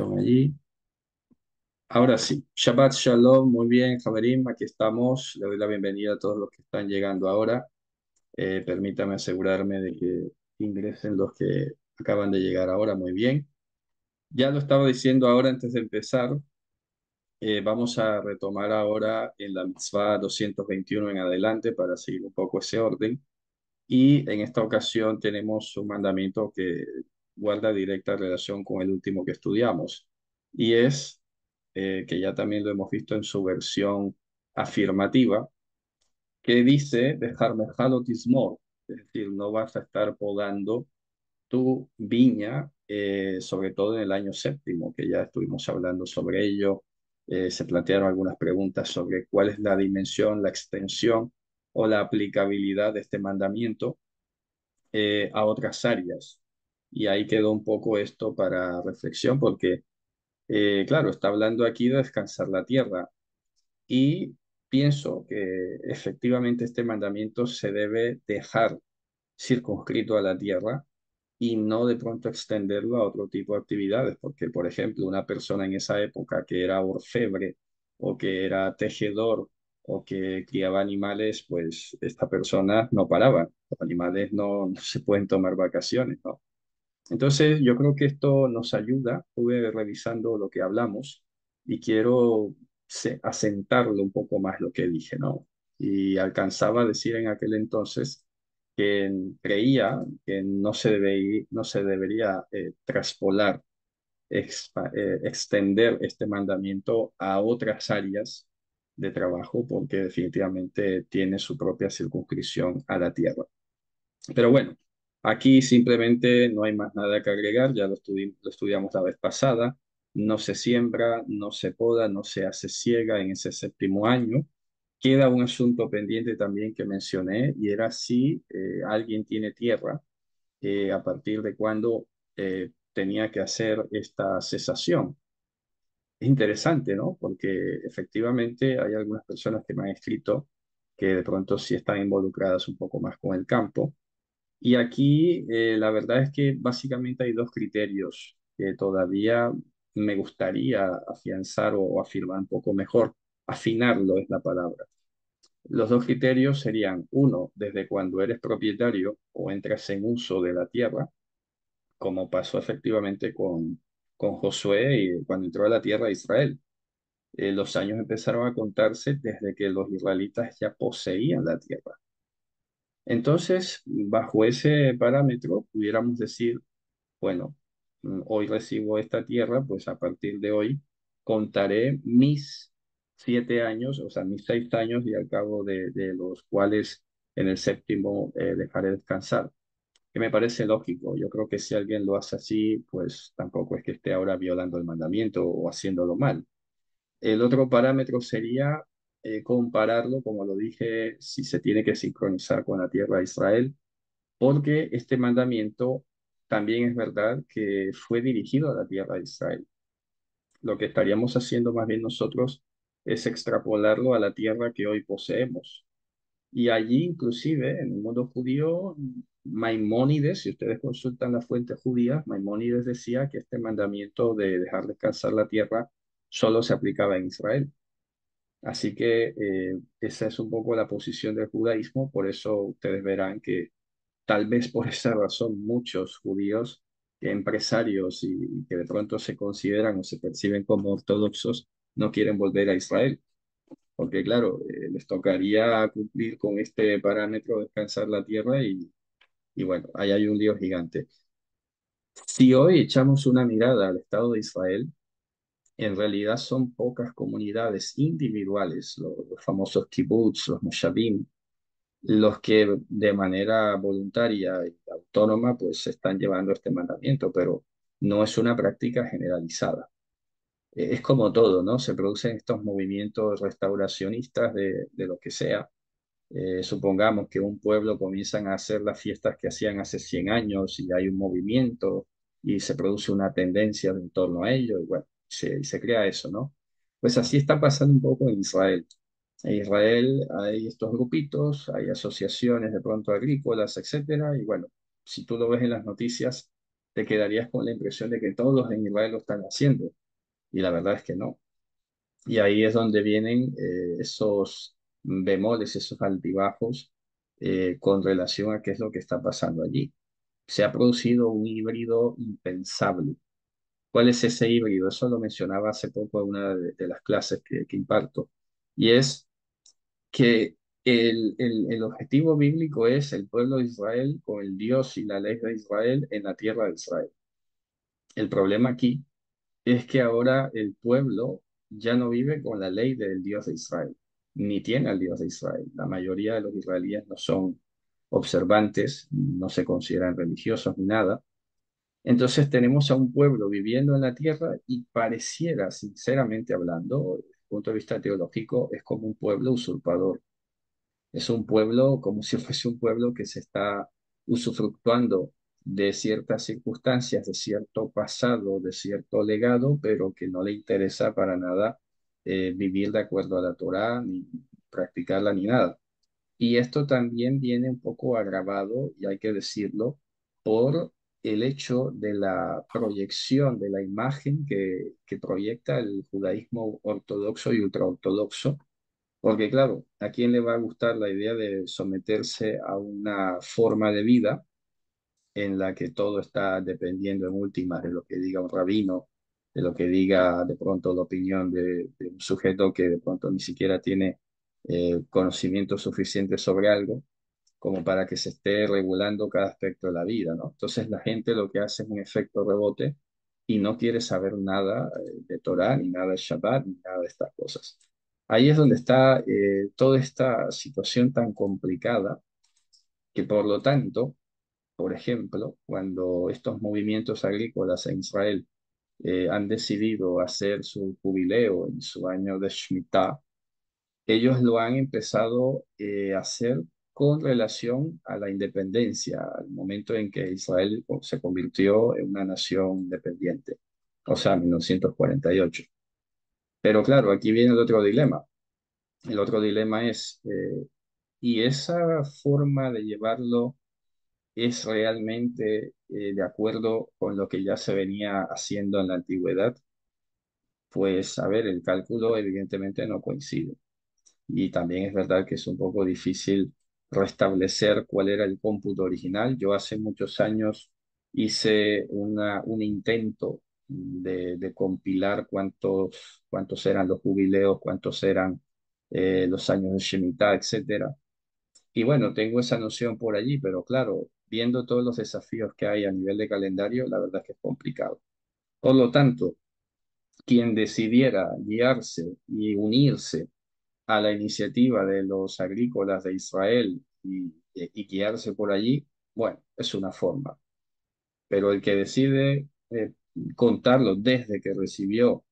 perdón allí. Ahora sí, Shabbat Shalom, muy bien, Javerim, aquí estamos. Le doy la bienvenida a todos los que están llegando ahora. Permítame asegurarme de que ingresen los que acaban de llegar ahora, muy bien. Ya lo estaba diciendo ahora antes de empezar, vamos a retomar ahora en la mitzvah 221 en adelante para seguir un poco ese orden. Y en esta ocasión tenemos un mandamiento que guarda directa relación con el último que estudiamos, y es que ya también lo hemos visto en su versión afirmativa, que dice dejar mejalotismor, es decir, no vas a estar podando tu viña, sobre todo en el año séptimo, que ya estuvimos hablando sobre ello. Se plantearon algunas preguntas sobre cuál es la dimensión, la extensión o la aplicabilidad de este mandamiento a otras áreas. Y ahí quedó un poco esto para reflexión, porque, claro, está hablando aquí de descansar la tierra. Y pienso que efectivamente este mandamiento se debe dejar circunscrito a la tierra y no de pronto extenderlo a otro tipo de actividades, porque, por ejemplo, una persona en esa época que era orfebre o que era tejedor o que criaba animales, pues esta persona no paraba. Los animales no se pueden tomar vacaciones, ¿no? Entonces, yo creo que esto nos ayuda. Estuve revisando lo que hablamos y quiero asentarlo un poco más lo que dije, ¿no? Y alcanzaba a decir en aquel entonces que creía que no se debería traspolar, extender este mandamiento a otras áreas de trabajo porque definitivamente tiene su propia circunscripción a la tierra. Pero bueno, aquí simplemente no hay más nada que agregar, ya lo estudiamos la vez pasada. No se siembra, no se poda, no se hace siega en ese séptimo año. Queda un asunto pendiente también que mencioné, y era si alguien tiene tierra, a partir de cuándo tenía que hacer esta cesación. Es interesante, ¿no? Porque efectivamente hay algunas personas que me han escrito que de pronto sí están involucradas un poco más con el campo, y aquí la verdad es que básicamente hay dos criterios que todavía me gustaría afianzar o afirmar un poco mejor. Afinarlo es la palabra. Los dos criterios serían: uno, desde cuando eres propietario o entras en uso de la tierra, como pasó efectivamente con Josué y cuando entró a la tierra de Israel. Los años empezaron a contarse desde que los israelitas ya poseían la tierra. Entonces, bajo ese parámetro, pudiéramos decir, bueno, hoy recibo esta tierra, pues a partir de hoy contaré mis 7 años, o sea, mis 6 años, y al cabo de los cuales en el séptimo dejaré descansar, que me parece lógico. Yo creo que si alguien lo hace así, pues tampoco es que esté ahora violando el mandamiento o haciéndolo mal. El otro parámetro sería compararlo, como lo dije, si se tiene que sincronizar con la tierra de Israel, porque este mandamiento también es verdad que fue dirigido a la tierra de Israel. Lo que estaríamos haciendo más bien nosotros es extrapolarlo a la tierra que hoy poseemos. Y allí, inclusive, en el mundo judío, Maimónides, si ustedes consultan las fuentes judías, Maimónides decía que este mandamiento de dejar descansar la tierra solo se aplicaba en Israel. Así que esa es un poco la posición del judaísmo. Por eso ustedes verán que tal vez por esa razón muchos judíos, empresarios y que de pronto se consideran o se perciben como ortodoxos, no quieren volver a Israel, porque claro, les tocaría cumplir con este parámetro, descansar la tierra, y bueno, ahí hay un lío gigante. Si hoy echamos una mirada al Estado de Israel, en realidad son pocas comunidades individuales, los famosos kibbutz, los moshavim, los que de manera voluntaria y autónoma pues están llevando este mandamiento, pero no es una práctica generalizada. Es como todo, ¿no? Se producen estos movimientos restauracionistas de lo que sea. Supongamos que un pueblo comienzan a hacer las fiestas que hacían hace 100 años y hay un movimiento y se produce una tendencia en torno a ello, y bueno, se crea eso, ¿no? Pues así está pasando un poco en Israel. En Israel hay estos grupitos, hay asociaciones de pronto agrícolas, etcétera, y bueno, si tú lo ves en las noticias, te quedarías con la impresión de que todos en Israel lo están haciendo. Y la verdad es que no. Y ahí es donde vienen esos bemoles, esos altibajos con relación a qué es lo que está pasando allí. Se ha producido un híbrido impensable. ¿Cuál es ese híbrido? Eso lo mencionaba hace poco en una de las clases que imparto. Y es que el objetivo bíblico es el pueblo de Israel con el Dios y la ley de Israel en la tierra de Israel. El problema aquí es que ahora el pueblo ya no vive con la ley del Dios de Israel, ni tiene al Dios de Israel. La mayoría de los israelíes no son observantes, no se consideran religiosos ni nada. Entonces tenemos a un pueblo viviendo en la tierra y pareciera, sinceramente hablando, desde el punto de vista teológico, es como un pueblo usurpador. Es un pueblo como si fuese un pueblo que se está usufructuando de ciertas circunstancias, de cierto pasado, de cierto legado, pero que no le interesa para nada vivir de acuerdo a la Torá, ni practicarla, ni nada. Y esto también viene un poco agravado, y hay que decirlo, por el hecho de la proyección de la imagen que proyecta el judaísmo ortodoxo y ultraortodoxo, porque claro, ¿a quién le va a gustar la idea de someterse a una forma de vida en la que todo está dependiendo en últimas de lo que diga un rabino, de lo que diga de pronto la opinión de un sujeto que de pronto ni siquiera tiene conocimiento suficiente sobre algo, como para que se esté regulando cada aspecto de la vida, ¿no? Entonces la gente lo que hace es un efecto rebote y no quiere saber nada de Torah, ni nada de Shabbat, ni nada de estas cosas. Ahí es donde está toda esta situación tan complicada que por lo tanto, por ejemplo, cuando estos movimientos agrícolas en Israel han decidido hacer su jubileo en su año de Shemitah, ellos lo han empezado a hacer con relación a la independencia, al momento en que Israel se convirtió en una nación independiente, o sea, 1948. Pero claro, aquí viene el otro dilema. El otro dilema es, ¿y esa forma de llevarlo es realmente de acuerdo con lo que ya se venía haciendo en la antigüedad? Pues, a ver, el cálculo evidentemente no coincide. Y también es verdad que es un poco difícil restablecer cuál era el cómputo original. Yo hace muchos años hice un intento de compilar cuántos eran los jubileos, cuántos eran los años de Shemitah, etcétera. Y bueno, tengo esa noción por allí, pero claro, viendo todos los desafíos que hay a nivel de calendario, la verdad es que es complicado. Por lo tanto, quien decidiera guiarse y unirse a la iniciativa de los agrícolas de Israel y guiarse por allí, bueno, es una forma. Pero el que decide contarlo desde que recibió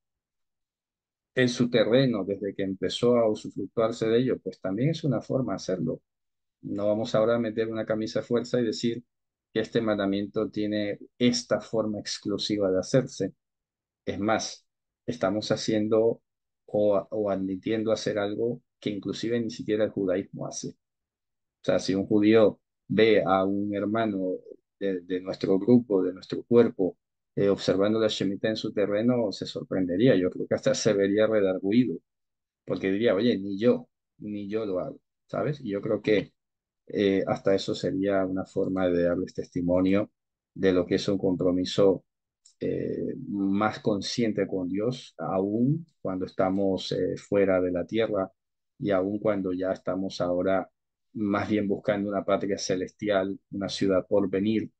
en su terreno, desde que empezó a usufructuarse de ello, pues también es una forma de hacerlo. No vamos ahora a meter una camisa de fuerza y decir que este mandamiento tiene esta forma exclusiva de hacerse. Es más, estamos haciendo o admitiendo hacer algo que inclusive ni siquiera el judaísmo hace. O sea, si un judío ve a un hermano de nuestro grupo, de nuestro cuerpo, observando la Shemitah en su terreno, se sorprendería. Yo creo que hasta se vería redarguido, porque diría, oye, ni yo lo hago, ¿sabes? Y yo creo que hasta eso sería una forma de darles testimonio de lo que es un compromiso más consciente con Dios, aún cuando estamos fuera de la tierra y aún cuando ya estamos ahora más bien buscando una patria celestial, una ciudad por venir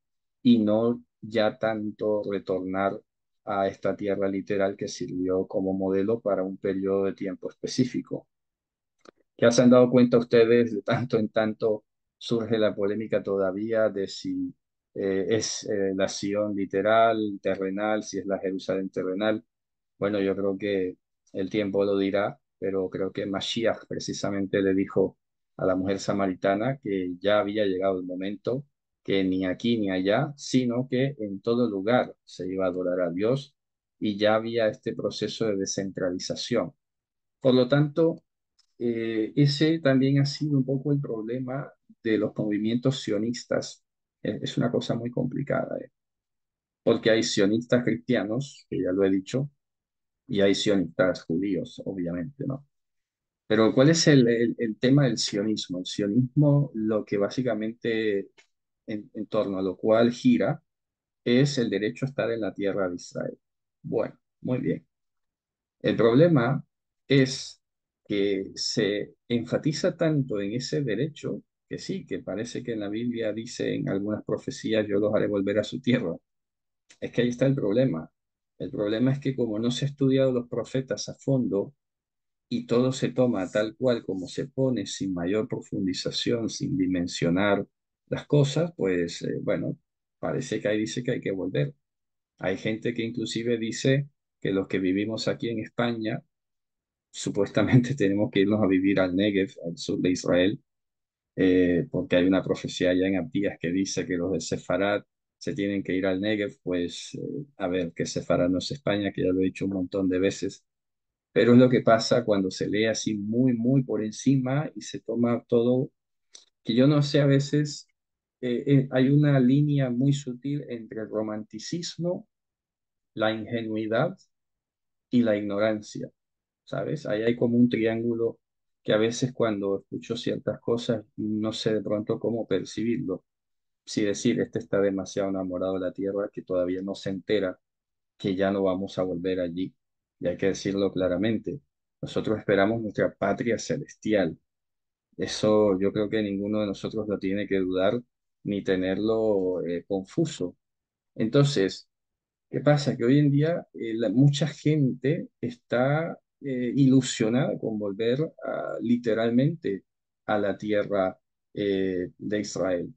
y no ya tanto retornar a esta tierra literal que sirvió como modelo para un periodo de tiempo específico. ¿Ya se han dado cuenta ustedes de tanto en tanto surge la polémica todavía de si es la Sion literal, terrenal, si es la Jerusalén terrenal? Bueno, yo creo que el tiempo lo dirá, pero creo que Mashiach precisamente le dijo a la mujer samaritana que ya había llegado el momento, que ni aquí ni allá, sino que en todo lugar se iba a adorar a Dios y ya había este proceso de descentralización. Por lo tanto, ese también ha sido un poco el problema de los movimientos sionistas. Es una cosa muy complicada, porque hay sionistas cristianos, que ya lo he dicho, y hay sionistas judíos, obviamente, ¿no? Pero ¿cuál es el tema del sionismo? El sionismo, lo que básicamente en torno a lo cual gira, es el derecho a estar en la tierra de Israel. Bueno, muy bien. El problema es que se enfatiza tanto en ese derecho que sí, que parece que en la Biblia dice en algunas profecías, yo los haré volver a su tierra. Es que ahí está el problema. El problema es que como no se ha estudiado los profetas a fondo y todo se toma tal cual como se pone, sin mayor profundización, sin dimensionar las cosas, pues bueno, parece que ahí dice que hay que volver. Hay gente que inclusive dice que los que vivimos aquí en España, supuestamente tenemos que irnos a vivir al Negev, al sur de Israel, porque hay una profecía allá en Abdías que dice que los de Sefarad se tienen que ir al Negev, pues a ver, que Sefarad no es España, que ya lo he dicho un montón de veces, pero es lo que pasa cuando se lee así muy, muy por encima y se toma todo, que yo no sé, a veces hay una línea muy sutil entre el romanticismo, la ingenuidad y la ignorancia, ¿sabes? Ahí hay como un triángulo que a veces cuando escucho ciertas cosas no sé de pronto cómo percibirlo. Si decir, este está demasiado enamorado de la tierra que todavía no se entera que ya no vamos a volver allí. Y hay que decirlo claramente. Nosotros esperamos nuestra patria celestial. Eso yo creo que ninguno de nosotros lo tiene que dudar ni tenerlo confuso. Entonces, ¿qué pasa? Que hoy en día mucha gente está ilusionada con volver literalmente a la tierra de Israel,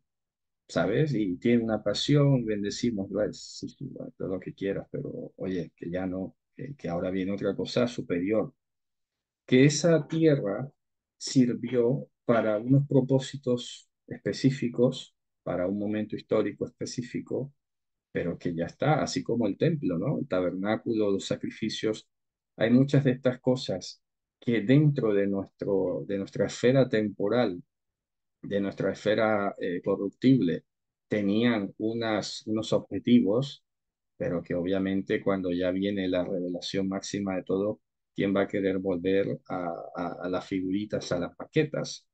¿sabes? Y tiene una pasión, bendecimos, ¿verdad? Sí, sí, bueno, todo lo que quieras, pero oye, que ya no, que ahora viene otra cosa superior, que esa tierra sirvió para unos propósitos específicos, para un momento histórico específico, pero que ya está, así como el templo, ¿no? El tabernáculo, los sacrificios. Hay muchas de estas cosas que dentro de nuestra esfera temporal, de nuestra esfera corruptible, tenían unos objetivos, pero que obviamente cuando ya viene la revelación máxima de todo, ¿quién va a querer volver a las figuritas, a las maquetas?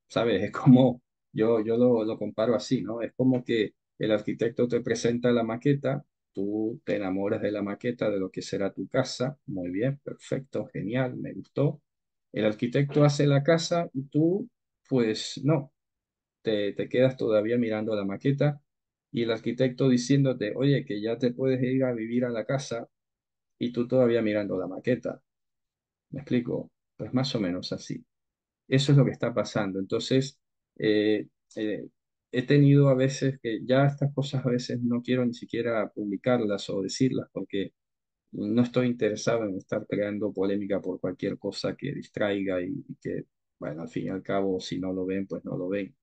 ¿Sabes? Es como, yo lo comparo así, ¿no? Es como que el arquitecto te presenta la maqueta, tú te enamoras de la maqueta, de lo que será tu casa, muy bien, perfecto, genial, me gustó. El arquitecto hace la casa y tú, pues no, te quedas todavía mirando la maqueta y el arquitecto diciéndote, oye, que ya te puedes ir a vivir a la casa y tú todavía mirando la maqueta. ¿Me explico? Pues más o menos así. Eso es lo que está pasando. Entonces, eh, eh, he tenido a veces que ya estas cosas a veces no quiero ni siquiera publicarlas o decirlas porque no estoy interesado en estar creando polémica por cualquier cosa que distraiga y que, bueno, al fin y al cabo, si no lo ven, pues no lo ven.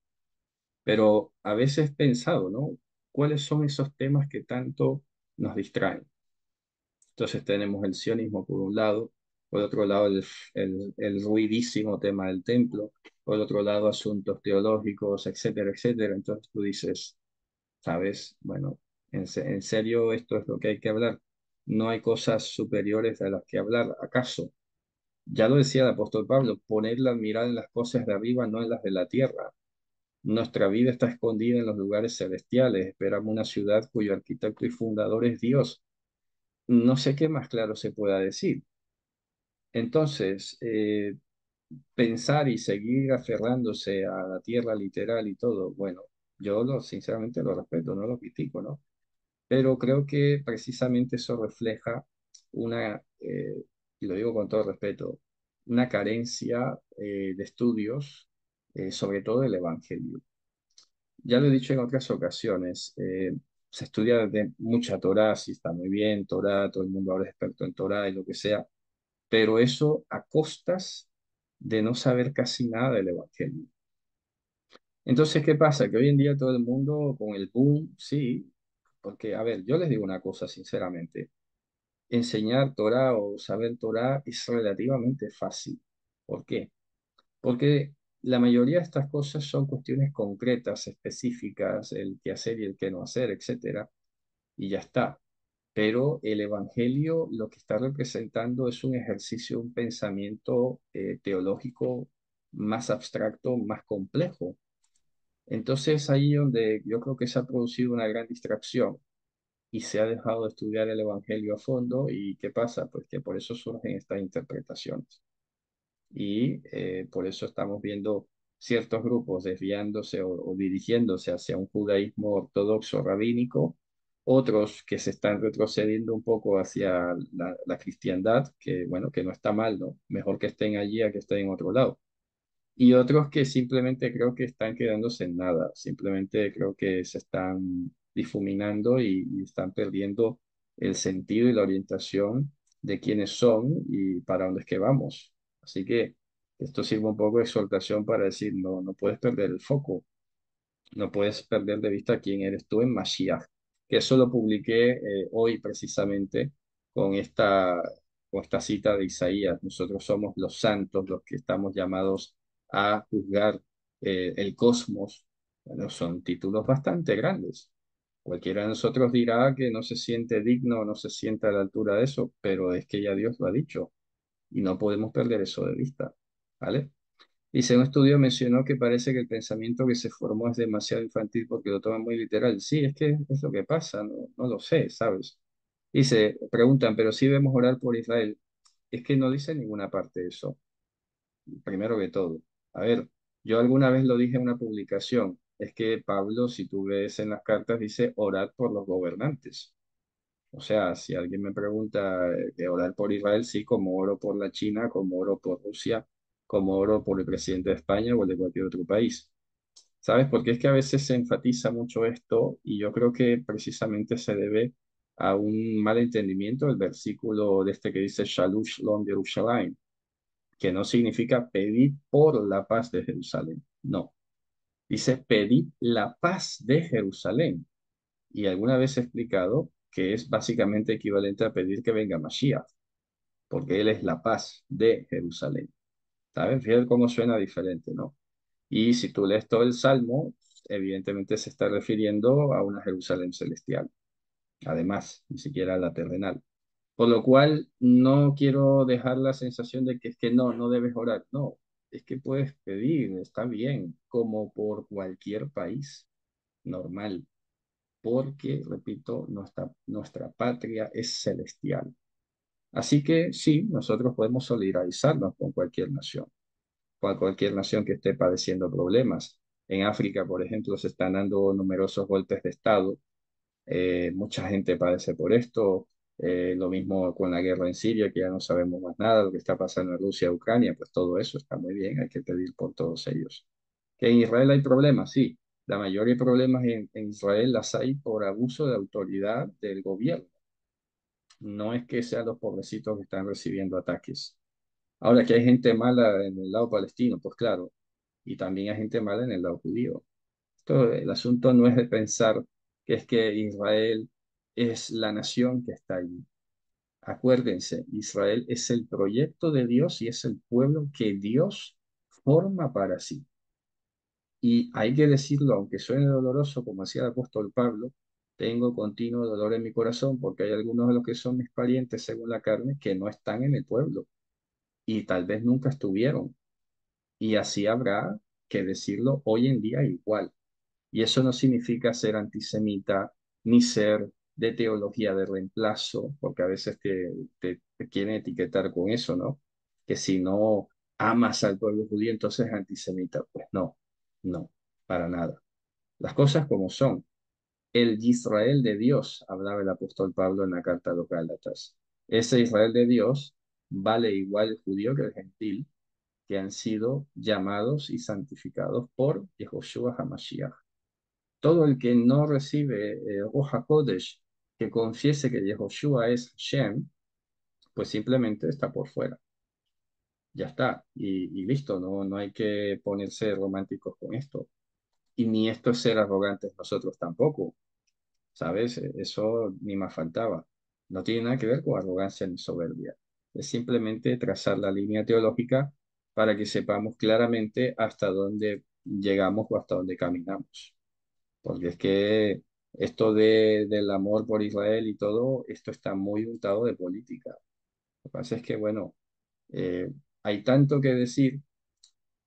Pero a veces he pensado, ¿no? ¿Cuáles son esos temas que tanto nos distraen? Entonces tenemos el sionismo por un lado, por otro lado el ruidísimo tema del templo, por otro lado asuntos teológicos, etcétera, etcétera. Entonces tú dices, ¿sabes? Bueno, en serio esto es lo que hay que hablar. No hay cosas superiores de las que hablar, ¿acaso? Ya lo decía el apóstol Pablo, poner la mirada en las cosas de arriba, no en las de la tierra. Nuestra vida está escondida en los lugares celestiales. Esperamos una ciudad cuyo arquitecto y fundador es Dios. No sé qué más claro se pueda decir. Entonces, pensar y seguir aferrándose a la tierra literal y todo, bueno, sinceramente lo respeto, no lo critico, ¿no? Pero creo que precisamente eso refleja y lo digo con todo respeto, una carencia de estudios, sobre todo del Evangelio. Ya lo he dicho en otras ocasiones, se estudia de mucha Torá, sí está muy bien, Torá, todo el mundo ahora es experto en Torá y lo que sea, pero eso a costas de no saber casi nada del Evangelio. Entonces, ¿qué pasa? Que hoy en día todo el mundo con el boom, sí, porque, a ver, yo les digo una cosa sinceramente, enseñar Torah o saber Torah es relativamente fácil. ¿Por qué? Porque la mayoría de estas cosas son cuestiones concretas, específicas, el qué hacer y el qué no hacer, etcétera, y ya está. pero el Evangelio lo que está representando es un ejercicio, un pensamiento teológico más abstracto, más complejo. Entonces ahí donde yo creo que se ha producido una gran distracción y se ha dejado de estudiar el Evangelio a fondo. ¿Y qué pasa? Pues que por eso surgen estas interpretaciones. Y por eso estamos viendo ciertos grupos desviándose o dirigiéndose hacia un judaísmo ortodoxo rabínico, otros que se están retrocediendo un poco hacia la cristiandad, que bueno, que no está mal, ¿no? Mejor que estén allí a que estén en otro lado. Y otros que simplemente creo que están quedándose en nada, simplemente creo que se están difuminando y están perdiendo el sentido y la orientación de quiénes son y para dónde es que vamos. Así que esto sirve un poco de exhortación para decir, no, no puedes perder el foco. No puedes perder de vista quién eres tú en Mashiach. Que eso lo publiqué hoy precisamente con esta, con esta cita de Isaías. Nosotros somos los santos, los que estamos llamados a juzgar el cosmos. Bueno, son títulos bastante grandes. Cualquiera de nosotros dirá que no se siente digno, no se siente a la altura de eso, pero es que ya Dios lo ha dicho y no podemos perder eso de vista. ¿Vale? Dice, un estudio mencionó que parece que el pensamiento que se formó es demasiado infantil porque lo toman muy literal. Sí, es que es lo que pasa, no, no lo sé, ¿sabes? Dice, preguntan, pero sí debemos orar por Israel. Es que no dice en ninguna parte eso, primero que todo. A ver, yo alguna vez lo dije en una publicación, es que Pablo, si tú ves en las cartas, dice orad por los gobernantes. O sea, si alguien me pregunta de orar por Israel, sí, como oro por la China, como oro por Rusia, como oro por el presidente de España o el de cualquier otro país. ¿Sabes? Porque es que a veces se enfatiza mucho esto y yo creo que precisamente se debe a un mal entendimiento del versículo de este que dice Shalom Shalom Jerusalem, que no significa pedir por la paz de Jerusalén. No, dice pedir la paz de Jerusalén. Y alguna vez he explicado que es básicamente equivalente a pedir que venga Mashiach, porque Él es la paz de Jerusalén. ¿Sabes? Fíjate cómo suena diferente, ¿no? Y si tú lees todo el Salmo, evidentemente se está refiriendo a una Jerusalén celestial, además, ni siquiera a la terrenal. Por lo cual, no quiero dejar la sensación de que es que no, no debes orar. No, es que puedes pedir, está bien, como por cualquier país normal porque, repito, nuestra patria es celestial. Así que sí, nosotros podemos solidarizarnos con cualquier nación que esté padeciendo problemas. En África, por ejemplo, se están dando numerosos golpes de Estado. Mucha gente padece por esto. Lo mismo con la guerra en Siria, que ya no sabemos más nada, lo que está pasando en Rusia, Ucrania, pues todo eso está muy bien, hay que pedir por todos ellos. Que en Israel hay problemas, sí. La mayoría de problemas en Israel las hay por abuso de autoridad del gobierno. No es que sean los pobrecitos que están recibiendo ataques. Ahora que hay gente mala en el lado palestino, pues claro, y también hay gente mala en el lado judío. El asunto no es de pensar que es que Israel es la nación que está allí. Acuérdense, Israel es el proyecto de Dios y es el pueblo que Dios forma para sí. Y hay que decirlo, aunque suene doloroso, como decía el apóstol Pablo, tengo continuo dolor en mi corazón porque hay algunos de los que son mis parientes según la carne que no están en el pueblo y tal vez nunca estuvieron. Y así habrá que decirlo hoy en día igual. Y eso no significa ser antisemita ni ser de teología de reemplazo, porque a veces te quieren etiquetar con eso, ¿no? Que si no amas al pueblo judío, entonces es antisemita. Pues no, no, para nada. Las cosas como son. El Israel de Dios, hablaba el apóstol Pablo en la carta a los Gálatas. Ese Israel de Dios vale igual el judío que el gentil, que han sido llamados y santificados por Yehoshua HaMashiach. Todo el que no recibe Ruach HaKodesh, que confiese que Yehoshua es Hashem, pues simplemente está por fuera. Ya está. Y listo, no, no hay que ponerse románticos con esto. Y ni esto es ser arrogantes nosotros tampoco, ¿sabes? Eso ni más faltaba. No tiene nada que ver con arrogancia ni soberbia. Es simplemente trazar la línea teológica para que sepamos claramente hasta dónde llegamos o hasta dónde caminamos. Porque es que Esto del amor por Israel y todo, esto está muy untado de política. Lo que pasa es que, bueno, eh, hay tanto que decir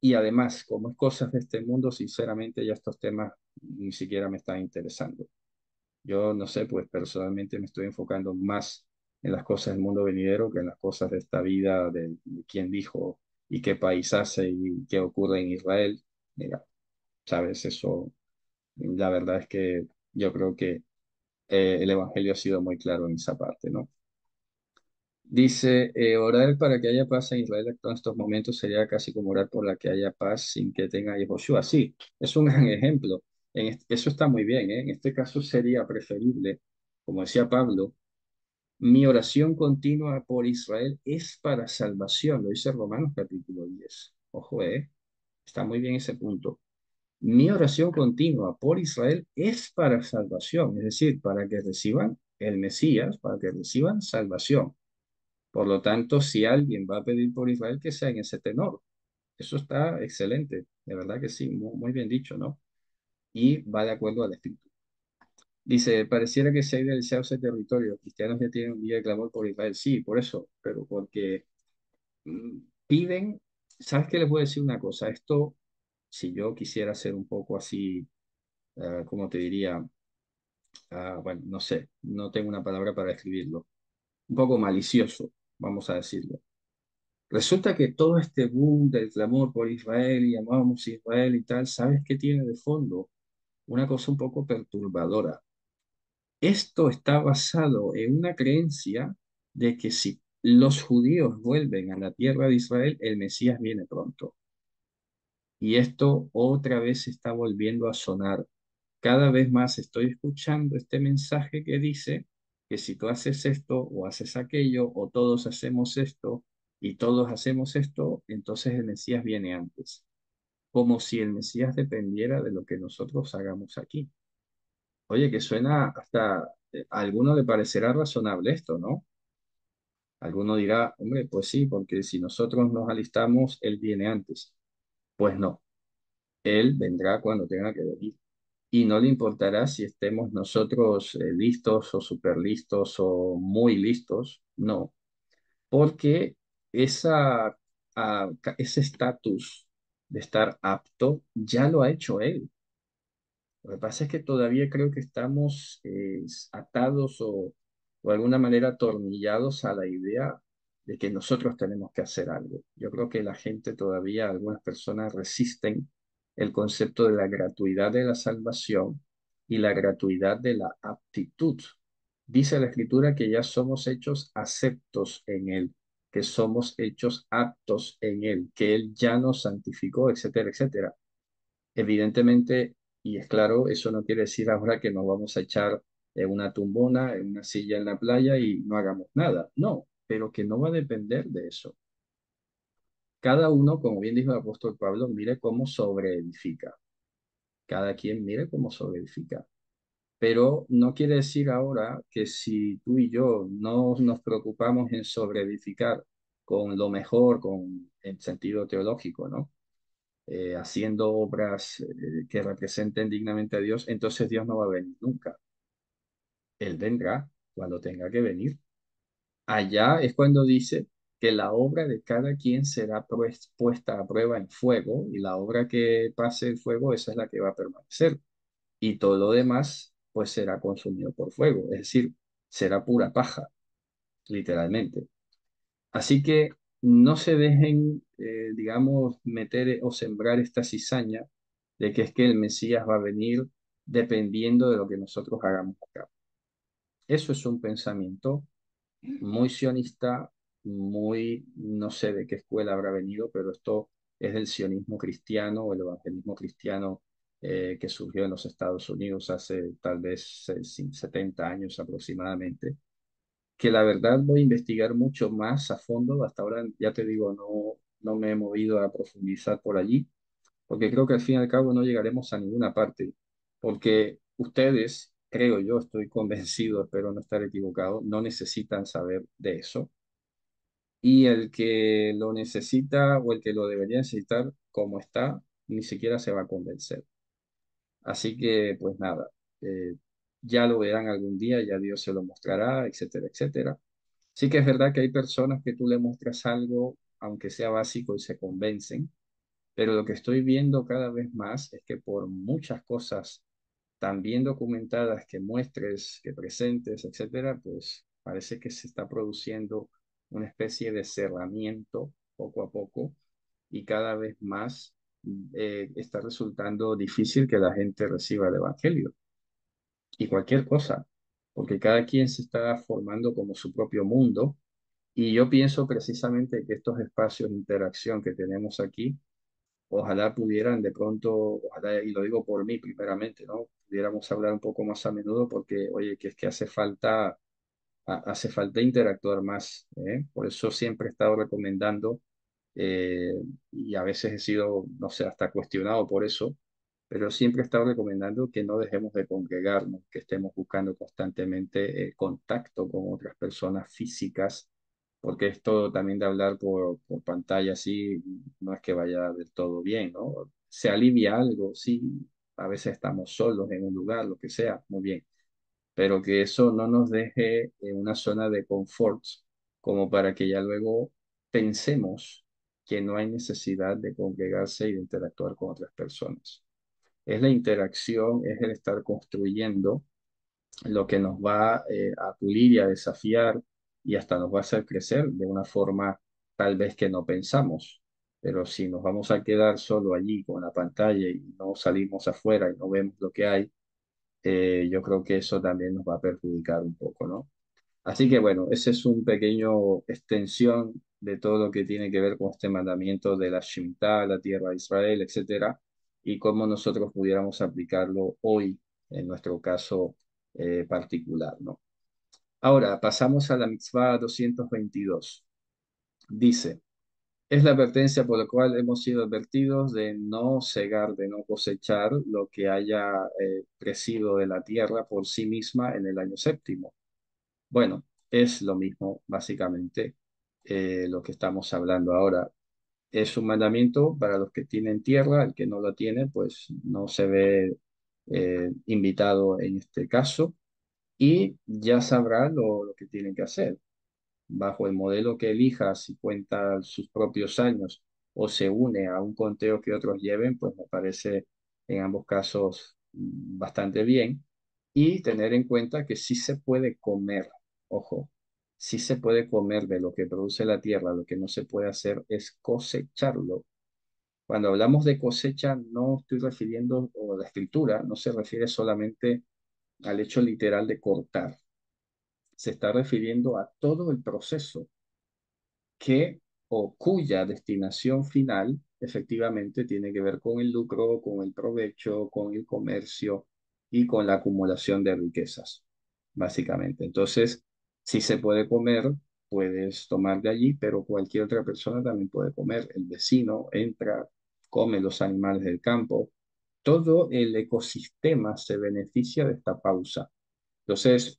y además, como es cosas de este mundo, sinceramente ya estos temas ni siquiera me están interesando. Yo no sé, pues personalmente me estoy enfocando más en las cosas del mundo venidero que en las cosas de esta vida, de quién dijo y qué país hace y qué ocurre en Israel. Mira, sabes, eso, la verdad es que yo creo que el Evangelio ha sido muy claro en esa parte, ¿no? Dice, orar para que haya paz en Israel en estos momentos sería casi como orar por la que haya paz sin que tenga Yehoshua. Sí, es un gran ejemplo. Eso está muy bien, ¿eh? En este caso sería preferible, como decía Pablo, mi oración continua por Israel es para salvación, lo dice Romanos capítulo 10. Ojo, está muy bien ese punto. Mi oración continua por Israel es para salvación, es decir, para que reciban el Mesías, para que reciban salvación. Por lo tanto, si alguien va a pedir por Israel, que sea en ese tenor. Eso está excelente, de verdad que sí, muy, muy bien dicho, ¿no? Y va de acuerdo al Espíritu. Dice, pareciera que se ha idealizado ese territorio. Los cristianos ya tienen un día de clamor por Israel. Sí, por eso, pero porque piden, ¿sabes qué les voy a decir una cosa? Esto, si yo quisiera ser un poco así, ¿cómo te diría? Bueno, no sé, no tengo una palabra para describirlo. Un poco malicioso, vamos a decirlo. Resulta que todo este boom del clamor por Israel y amamos a Israel y tal, ¿sabes qué tiene de fondo? Una cosa un poco perturbadora. Esto está basado en una creencia de que si los judíos vuelven a la tierra de Israel, el Mesías viene pronto. Y esto otra vez está volviendo a sonar. Cada vez más estoy escuchando este mensaje que dice que si tú haces esto o haces aquello o todos hacemos esto y todos hacemos esto, entonces el Mesías viene antes. Como si el Mesías dependiera de lo que nosotros hagamos aquí. Oye, que suena hasta, a alguno le parecerá razonable esto, ¿no? Alguno dirá, hombre, pues sí, porque si nosotros nos alistamos, Él viene antes. Pues no, Él vendrá cuando tenga que venir. Y no le importará si estemos nosotros listos o súper listos o muy listos, no, porque ese estatus de estar apto ya lo ha hecho Él. Lo que pasa es que todavía creo que estamos atados o de alguna manera atornillados a la idea de que nosotros tenemos que hacer algo. Yo creo que la gente todavía, algunas personas resisten el concepto de la gratuidad de la salvación y la gratuidad de la aptitud. Dice la Escritura que ya somos hechos aceptos en Él, que somos hechos aptos en Él, que Él ya nos santificó, etcétera, etcétera. Evidentemente, y es claro, eso no quiere decir ahora que nos vamos a echar en una tumbona, en una silla en la playa y no hagamos nada. No, pero que no va a depender de eso. Cada uno, como bien dijo el apóstol Pablo, mire cómo sobreedifica. Cada quien mire cómo sobreedifica. Pero no quiere decir ahora que si tú y yo no nos preocupamos en sobreedificar con lo mejor, con en sentido teológico, ¿no? Haciendo obras que representen dignamente a Dios, entonces Dios no va a venir nunca. Él vendrá cuando tenga que venir. Allá es cuando dice que la obra de cada quien será puesta a prueba en fuego y la obra que pase el fuego, esa es la que va a permanecer. Y todo lo demás, pues será consumido por fuego, es decir, será pura paja, literalmente. Así que no se dejen, digamos, meter o sembrar esta cizaña de que es que el Mesías va a venir dependiendo de lo que nosotros hagamos acá. Eso es un pensamiento muy sionista, muy, no sé de qué escuela habrá venido, pero esto es del sionismo cristiano o el evangelismo cristiano que surgió en los Estados Unidos hace tal vez 70 años aproximadamente, que la verdad voy a investigar mucho más a fondo. Hasta ahora, ya te digo, no me he movido a profundizar por allí, porque creo que al fin y al cabo no llegaremos a ninguna parte, porque ustedes, creo yo, estoy convencido, espero no estar equivocado, no necesitan saber de eso. Y el que lo necesita o el que lo debería necesitar como está, ni siquiera se va a convencer. Así que, pues nada. ya lo verán algún día, ya Dios se lo mostrará, etcétera, etcétera. Sí que es verdad que hay personas que tú le muestras algo, aunque sea básico, y se convencen, pero lo que estoy viendo cada vez más es que por muchas cosas tan bien documentadas que muestres, que presentes, etcétera, pues parece que se está produciendo una especie de cerramiento poco a poco y cada vez más está resultando difícil que la gente reciba el evangelio y cualquier cosa, porque cada quien se está formando como su propio mundo y yo pienso precisamente que estos espacios de interacción que tenemos aquí, ojalá pudieran de pronto, ojalá, y lo digo por mí primeramente, ¿no? Pudiéramos hablar un poco más a menudo porque, oye, que es que hace falta interactuar más, ¿eh? Por eso siempre he estado recomendando, eh, y a veces he sido, no sé, hasta cuestionado por eso, pero siempre he estado recomendando que no dejemos de congregarnos, que estemos buscando constantemente contacto con otras personas físicas, porque esto también de hablar por pantalla así no es que vaya del todo bien, ¿no? Se alivia algo, sí, a veces estamos solos en un lugar, lo que sea, muy bien, pero que eso no nos deje en una zona de confort como para que ya luego pensemos que no hay necesidad de congregarse y de interactuar con otras personas. Es la interacción, es el estar construyendo lo que nos va a pulir y a desafiar y hasta nos va a hacer crecer de una forma tal vez que no pensamos. Pero si nos vamos a quedar solo allí con la pantalla y no salimos afuera y no vemos lo que hay, yo creo que eso también nos va a perjudicar un poco, ¿no? Así que bueno, ese es un pequeño extensión de todo lo que tiene que ver con este mandamiento de la Shemitah, la tierra de Israel, etcétera, y cómo nosotros pudiéramos aplicarlo hoy en nuestro caso particular, ¿no? Ahora, pasamos a la mitzvah 222. Dice, es la advertencia por la cual hemos sido advertidos de no cegar, de no cosechar lo que haya crecido de la tierra por sí misma en el año séptimo. Bueno, es lo mismo, básicamente, lo que estamos hablando ahora. Es un mandamiento para los que tienen tierra, el que no lo tiene, pues no se ve invitado en este caso y ya sabrá lo que tiene que hacer bajo el modelo que elija, si cuenta sus propios años o se une a un conteo que otros lleven, pues me parece en ambos casos bastante bien. Y tener en cuenta que sí se puede comer, ojo, sí se puede comer de lo que produce la tierra, lo que no se puede hacer es cosecharlo. Cuando hablamos de cosecha, no estoy refiriendo, o la escritura, no se refiere solamente al hecho literal de cortar, se está refiriendo a todo el proceso que o cuya destinación final efectivamente tiene que ver con el lucro, con el provecho, con el comercio y con la acumulación de riquezas, básicamente. Entonces, si se puede comer, puedes tomar de allí, pero cualquier otra persona también puede comer. El vecino entra, come los animales del campo. Todo el ecosistema se beneficia de esta pausa. Entonces,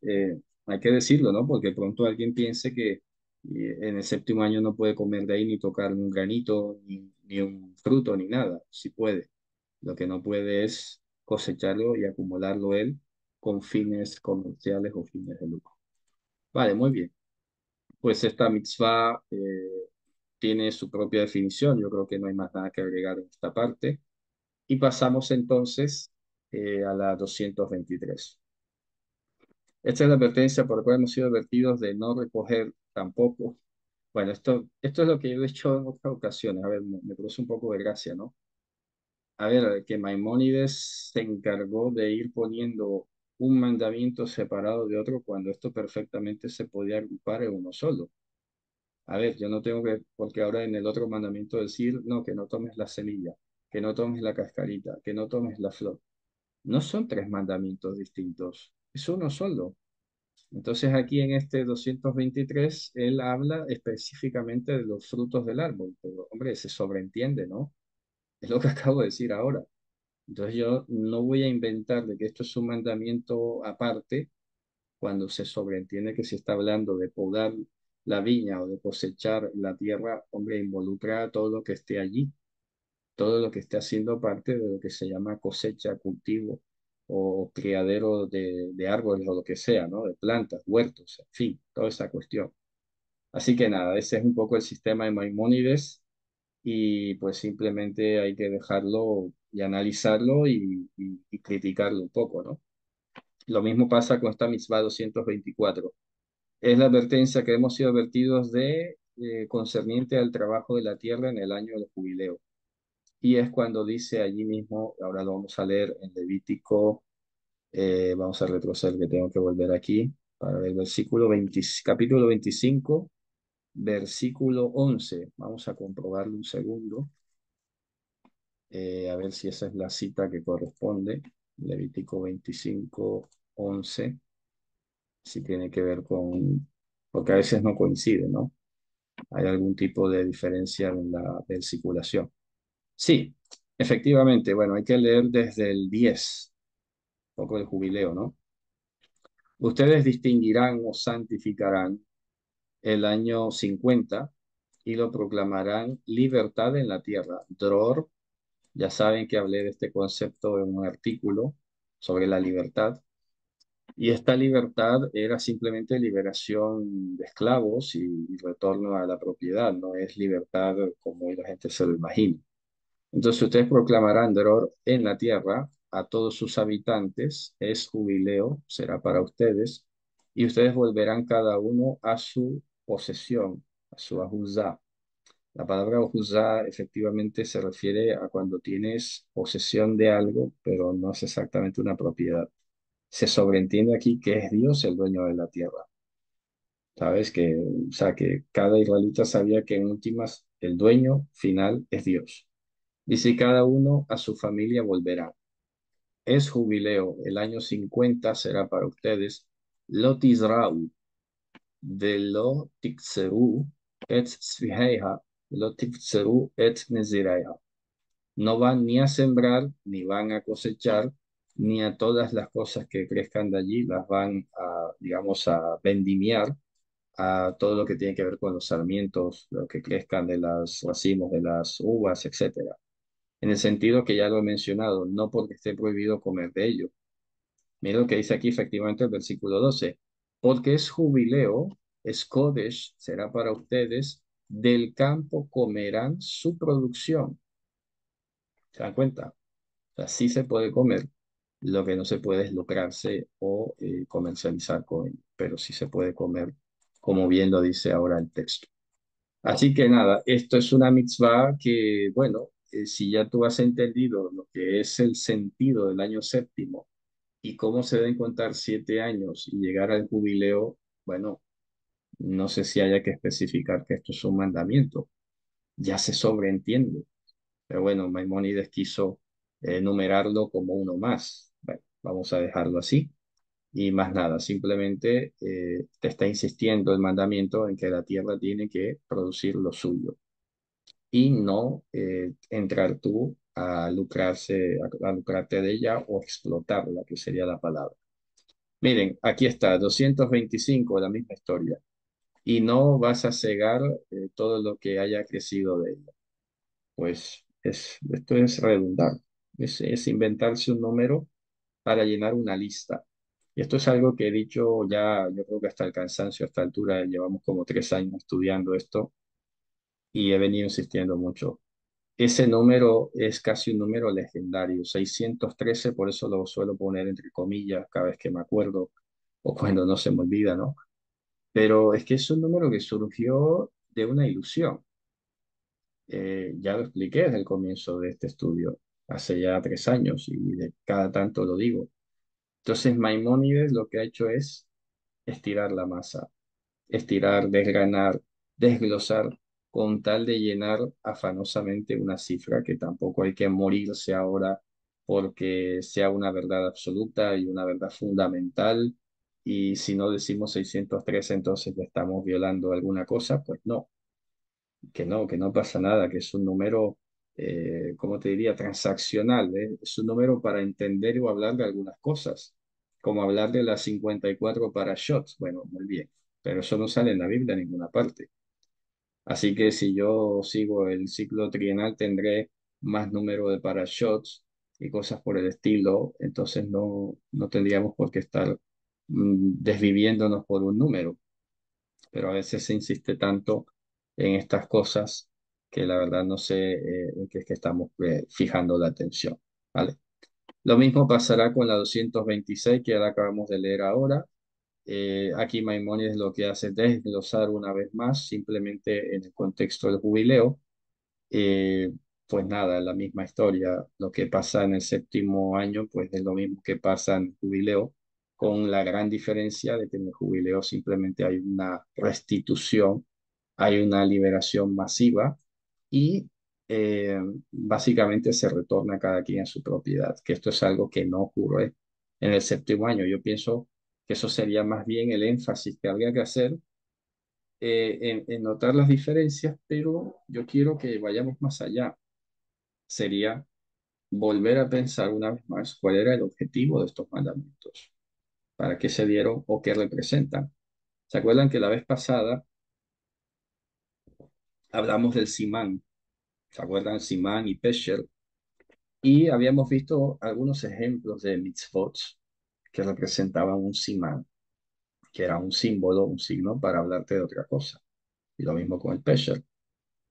hay que decirlo, ¿no? Porque pronto alguien piense que en el séptimo año no puede comer de ahí ni tocar un granito, ni un fruto, ni nada. Sí puede. Lo que no puede es cosecharlo y acumularlo él con fines comerciales o fines de lucro. Vale, muy bien. Pues esta mitzvah tiene su propia definición. Yo creo que no hay más nada que agregar en esta parte. Y pasamos entonces a la 223. Esta es la advertencia por la cual hemos sido advertidos de no recoger tampoco. Bueno, esto es lo que yo he hecho en otras ocasiones. A ver, me produce un poco de gracia, ¿no? A ver, que Maimónides se encargó de ir poniendo un mandamiento separado de otro cuando esto perfectamente se podía agrupar en uno solo. A ver, yo no tengo que, porque ahora en el otro mandamiento decir, no, que no tomes la semilla, que no tomes la cascarita, que no tomes la flor. No son tres mandamientos distintos, es uno solo. Entonces aquí en este 223 él habla específicamente de los frutos del árbol, pero hombre, se sobreentiende, ¿no? Es lo que acabo de decir ahora. Entonces yo no voy a inventar de que esto es un mandamiento aparte cuando se sobreentiende que se está hablando de podar la viña o de cosechar la tierra, hombre, involucra a todo lo que esté allí, todo lo que esté haciendo parte de lo que se llama cosecha, cultivo. o criadero de árboles o lo que sea, ¿no? De plantas, huertos, en fin, toda esa cuestión. Así que nada, ese es un poco el sistema de Maimónides y pues simplemente hay que dejarlo y analizarlo y criticarlo un poco, ¿no? Lo mismo pasa con esta Mitzvah 224. Es la advertencia que hemos sido advertidos de concerniente al trabajo de la tierra en el año del jubileo. Y es cuando dice allí mismo, ahora lo vamos a leer en Levítico, vamos a retroceder que tengo que volver aquí para ver el versículo 20, capítulo 25, versículo 11. Vamos a comprobarlo un segundo, a ver si esa es la cita que corresponde. Levítico 25, 11, si tiene que ver con, porque a veces no coincide, ¿no? Hay algún tipo de diferencia en la versiculación. Sí, efectivamente, bueno, hay que leer desde el 10, un poco el jubileo, ¿no? Ustedes distinguirán o santificarán el año 50 y lo proclamarán libertad en la tierra. Dror, ya saben que hablé de este concepto en un artículo sobre la libertad. Y esta libertad era simplemente liberación de esclavos y retorno a la propiedad, no es libertad como la gente se lo imagina. Entonces ustedes proclamarán dolor en la tierra a todos sus habitantes, es jubileo, será para ustedes, y ustedes volverán cada uno a su posesión, a su ahuzá. La palabra ahuzá efectivamente se refiere a cuando tienes posesión de algo, pero no es exactamente una propiedad. Se sobreentiende aquí que es Dios el dueño de la tierra. ¿Sabes? Que, o sea, que cada israelita sabía que en últimas el dueño final es Dios. Dice, y cada uno a su familia volverá. Es jubileo, el año 50 será para ustedes. Lo tizra'u, de lo tixeru et sviheha, lo tixeru et nezireha. No van ni a sembrar, ni van a cosechar, ni a todas las cosas que crezcan de allí, las van a, digamos, a vendimiar, a todo lo que tiene que ver con los sarmientos, lo que crezcan de los racimos, de las uvas, etcétera. En el sentido que ya lo he mencionado, no porque esté prohibido comer de ello. Mira lo que dice aquí efectivamente el versículo 12, porque es jubileo, es Kodesh, será para ustedes, del campo comerán su producción. ¿Se dan cuenta? O sea, sí se puede comer, lo que no se puede es lucrarse o comercializar con ello, pero sí se puede comer, como bien lo dice ahora el texto. Así que nada, esto es una mitzvah que, bueno, si ya tú has entendido lo que es el sentido del año séptimo y cómo se deben contar 7 años y llegar al jubileo, bueno, no sé si haya que especificar que esto es un mandamiento, ya se sobreentiende, pero bueno, Maimónides quiso enumerarlo como uno más. Bueno, vamos a dejarlo así. Y más nada, simplemente te está insistiendo el mandamiento en que la tierra tiene que producir lo suyo y no entrar tú a lucrarse, a lucrarte de ella o explotarla, que sería la palabra. Miren, aquí está, 225, la misma historia. Y no vas a cegar todo lo que haya crecido de ella. Pues esto es redundar, es inventarse un número para llenar una lista. Y esto es algo que he dicho ya, yo creo que hasta el cansancio, a esta altura, llevamos como 3 años estudiando esto y he venido insistiendo mucho. Ese número es casi un número legendario, 613, por eso lo suelo poner entre comillas cada vez que me acuerdo o cuando no se me olvida, ¿no? Pero es que es un número que surgió de una ilusión. Ya lo expliqué desde el comienzo de este estudio, hace ya 3 años y de cada tanto lo digo. Entonces Maimónides lo que ha hecho es estirar la masa, estirar, desgranar, desglosar, con tal de llenar afanosamente una cifra que tampoco hay que morirse ahora porque sea una verdad absoluta y una verdad fundamental. Y si no decimos 613, entonces ya estamos violando alguna cosa, pues no, que no pasa nada, que es un número, ¿cómo te diría?, transaccional, ¿eh? Es un número para entender o hablar de algunas cosas, como hablar de las 54 shots. Bueno, muy bien, pero eso no sale en la Biblia en ninguna parte. Así que si yo sigo el ciclo trienal, tendré más número de parashots y cosas por el estilo, entonces no tendríamos por qué estar desviviéndonos por un número, pero a veces se insiste tanto en estas cosas que la verdad no sé en qué es que estamos fijando la atención, ¿vale? Lo mismo pasará con la 226 que ahora acabamos de leer ahora. Aquí Maimónides lo que hace es desglosar una vez más, simplemente en el contexto del jubileo. Eh, pues nada, la misma historia. Lo que pasa en el séptimo año, pues es lo mismo que pasa en el jubileo, con la gran diferencia de que en el jubileo simplemente hay una restitución, hay una liberación masiva y básicamente se retorna cada quien a su propiedad, que esto es algo que no ocurre en el séptimo año. Yo pienso que eso sería más bien el énfasis que habría que hacer en notar las diferencias, pero yo quiero que vayamos más allá. Sería volver a pensar una vez más cuál era el objetivo de estos mandamientos, para qué se dieron o qué representan. ¿Se acuerdan que la vez pasada hablamos del Simán? ¿Se acuerdan? Simán y Pesher. Y habíamos visto algunos ejemplos de mitzvot que representaban un Simán, que era un símbolo, un signo para hablarte de otra cosa. Y lo mismo con el Pesher.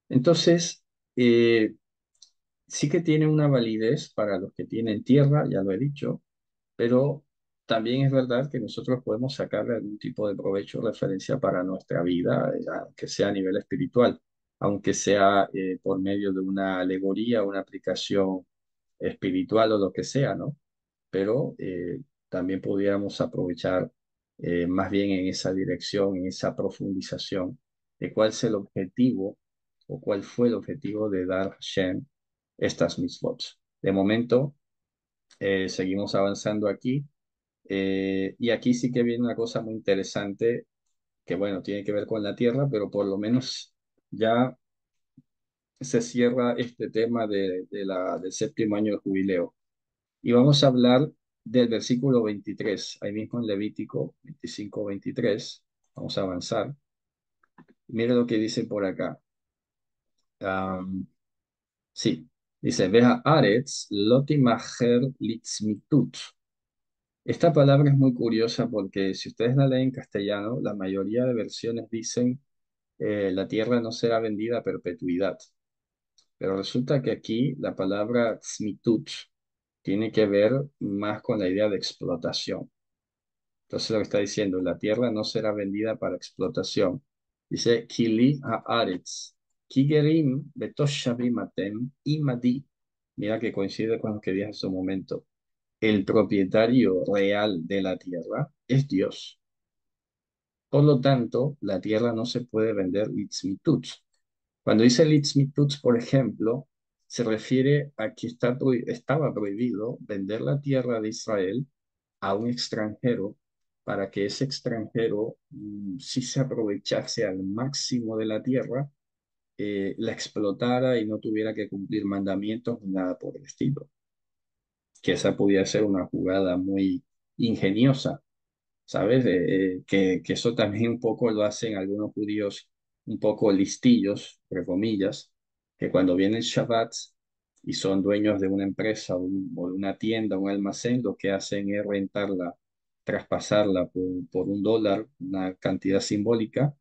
Entonces, sí que tiene una validez para los que tienen tierra, ya lo he dicho, pero también es verdad que nosotros podemos sacarle algún tipo de provecho, referencia para nuestra vida, aunque sea a nivel espiritual, aunque sea por medio de una alegoría, una aplicación espiritual o lo que sea, ¿no? Pero también pudiéramos aprovechar más bien en esa dirección, en esa profundización de cuál es el objetivo o cuál fue el objetivo de dar Hashem estas mitzvot. De momento, seguimos avanzando aquí y aquí sí que viene una cosa muy interesante que, bueno, tiene que ver con la tierra, pero por lo menos ya se cierra este tema del séptimo año de jubileo. Y vamos a hablar del versículo 23, ahí mismo en Levítico 25-23. Vamos a avanzar. Mire lo que dice por acá. Am, sí, dice, Veja Aretz lotimacher litzmitut. Esta palabra es muy curiosa porque si ustedes la leen en castellano, la mayoría de versiones dicen la tierra no será vendida a perpetuidad. Pero resulta que aquí la palabra tzmitut tiene que ver más con la idea de explotación. Entonces lo que está diciendo, la tierra no será vendida para explotación. Dice, Kili haaretz, kigerim betoshavim atem imadi. Mira que coincide con lo que dije hace un momento. El propietario real de la tierra es Dios. Por lo tanto, la tierra no se puede vender litzmitut. Cuando dice litzmitut, por ejemplo, se refiere a que estaba prohibido vender la tierra de Israel a un extranjero para que ese extranjero sí se aprovechase al máximo de la tierra, la explotara y no tuviera que cumplir mandamientos ni nada por el estilo. Que esa podía ser una jugada muy ingeniosa, ¿sabes? Que eso también un poco lo hacen algunos judíos un poco listillos, entre comillas, que cuando viene el Shabbat y son dueños de una empresa o de una tienda, un almacén, lo que hacen es rentarla, traspasarla por $1, una cantidad simbólica,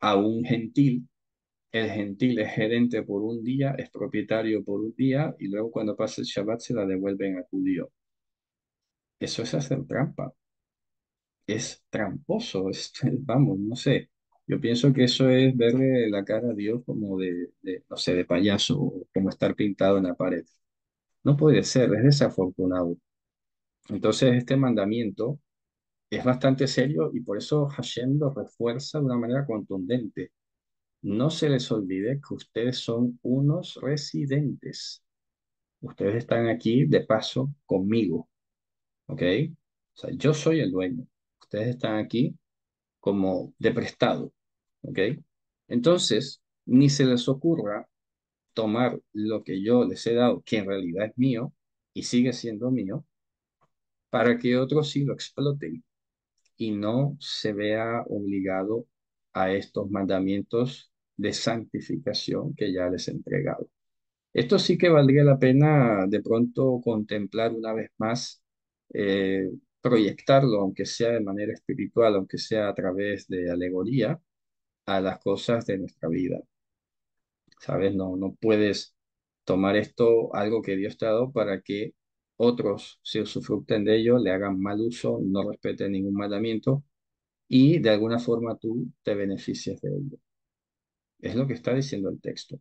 a un gentil. El gentil es gerente por un día, es propietario por un día y luego cuando pasa el Shabbat se la devuelven al judío. Eso es hacer trampa. Es tramposo, vamos, no sé. Yo pienso que eso es verle la cara a Dios como no sé, de payaso, o como estar pintado en la pared. No puede ser, es desafortunado. Entonces, este mandamiento es bastante serio y por eso Hashem lo refuerza de una manera contundente. No se les olvide que ustedes son unos residentes. Ustedes están aquí de paso conmigo, ¿ok? O sea, yo soy el dueño. Ustedes están aquí como de prestado, ¿ok? Entonces, ni se les ocurra tomar lo que yo les he dado, que en realidad es mío y sigue siendo mío, para que otros sí lo exploten y no se vea obligado a estos mandamientos de santificación que ya les he entregado. Esto sí que valdría la pena de pronto contemplar una vez más, proyectarlo, aunque sea de manera espiritual, aunque sea a través de alegoría, a las cosas de nuestra vida. ¿Sabes? No, no puedes tomar esto, algo que Dios te ha dado, para que otros se usufructen de ello, le hagan mal uso, no respeten ningún mandamiento y de alguna forma tú te beneficias de ello. Es lo que está diciendo el texto.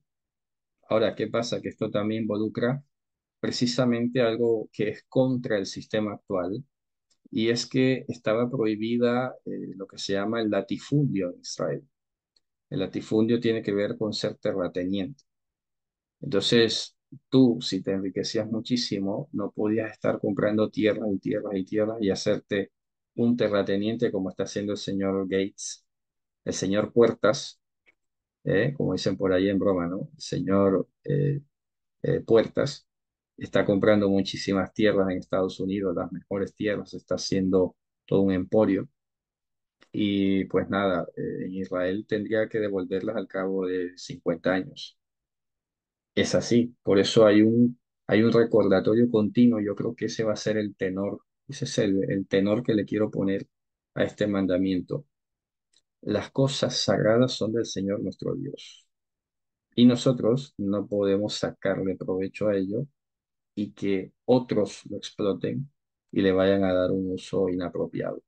Ahora, ¿qué pasa? Que esto también involucra precisamente algo que es contra el sistema actual, y es que estaba prohibida lo que se llama el latifundio en Israel. El latifundio tiene que ver con ser terrateniente. Entonces, tú, si te enriquecías muchísimo, no podías estar comprando tierras y tierras y tierras y hacerte un terrateniente como está haciendo el señor Gates, el señor Puertas, como dicen por ahí en broma, ¿no? El señor Puertas está comprando muchísimas tierras en Estados Unidos, las mejores tierras, está haciendo todo un emporio. Y pues nada, en Israel tendría que devolverlas al cabo de 50 años. Es así, por eso hay un recordatorio continuo. Yo creo que ese va a ser el tenor, ese es el tenor que le quiero poner a este mandamiento. Las cosas sagradas son del Señor nuestro Dios y nosotros no podemos sacarle provecho a ello y que otros lo exploten y le vayan a dar un uso inapropiado.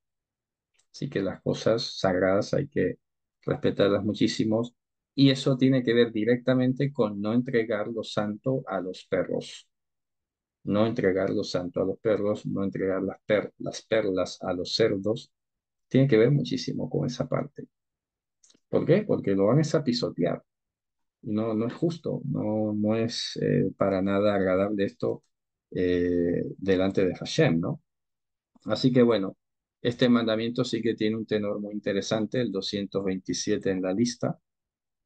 Así que las cosas sagradas hay que respetarlas muchísimo, y eso tiene que ver directamente con no entregar lo santo a los perros. No entregar lo santo a los perros, no entregar las perlas a los cerdos, tiene que ver muchísimo con esa parte. ¿Por qué? Porque lo van a pisotear. No, no es justo, no, no es para nada agradable esto delante de Hashem, ¿no? Así que bueno, este mandamiento sí que tiene un tenor muy interesante, el 227 en la lista,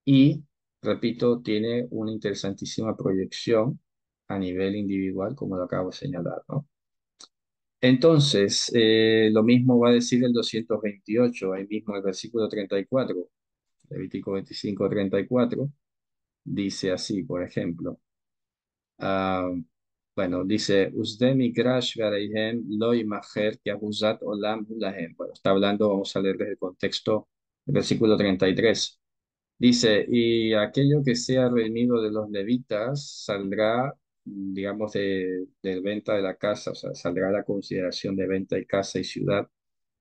y repito, tiene una interesantísima proyección a nivel individual, como lo acabo de señalar, ¿no? Entonces, lo mismo va a decir el 228, ahí mismo el versículo 34, Levítico 25:34, dice así, por ejemplo. Ah, bueno, dice, Usde migrash vereihem lo imager que abusat olam lahem. Bueno, está hablando, vamos a leer desde el contexto, el versículo 33. Dice, y aquello que sea redimido de los levitas saldrá, digamos, de venta de la casa, o sea, saldrá la consideración de venta de casa y ciudad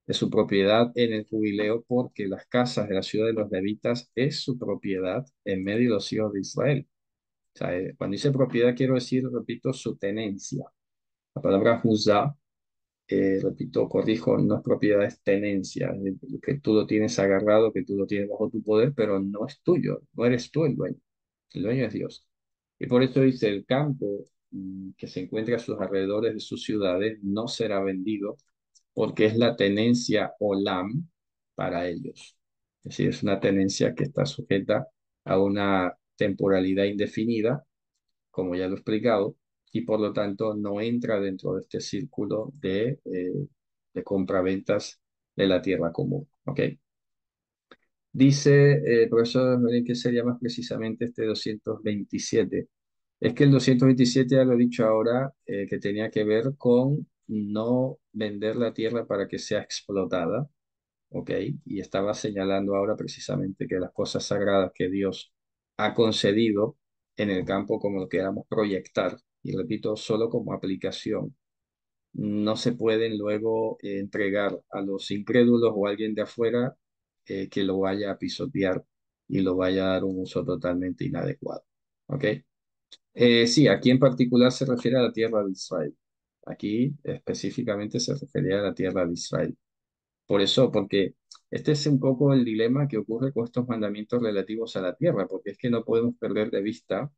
de su propiedad en el jubileo, porque las casas de la ciudad de los levitas es su propiedad en medio de los hijos de Israel. O sea, cuando dice propiedad, quiero decir, repito, su tenencia. La palabra juzá, repito, corrijo, no es propiedad, es tenencia. Es decir, que tú lo tienes agarrado, que tú lo tienes bajo tu poder, pero no es tuyo, no eres tú el dueño. El dueño es Dios. Y por eso dice, el campo que se encuentra a sus alrededores de sus ciudades no será vendido, porque es la tenencia olam para ellos. Es decir, es una tenencia que está sujeta a una temporalidad indefinida, como ya lo he explicado, y por lo tanto no entra dentro de este círculo de compraventas de la tierra común. ¿Ok? Dice, profesor, ¿qué sería más precisamente este 227? Es que el 227, ya lo he dicho ahora, que tenía que ver con no vender la tierra para que sea explotada, ¿ok? Y estaba señalando ahora precisamente que las cosas sagradas que Dios ha concedido en el campo, como lo queramos proyectar, y repito, solo como aplicación, no se pueden luego entregar a los incrédulos o a alguien de afuera que lo vaya a pisotear y lo vaya a dar un uso totalmente inadecuado, ¿ok? Sí, aquí en particular se refiere a la tierra de Israel. Aquí específicamente se refería a la tierra de Israel. Por eso, porque este es un poco el dilema que ocurre con estos mandamientos relativos a la tierra, porque es que no podemos perder de vista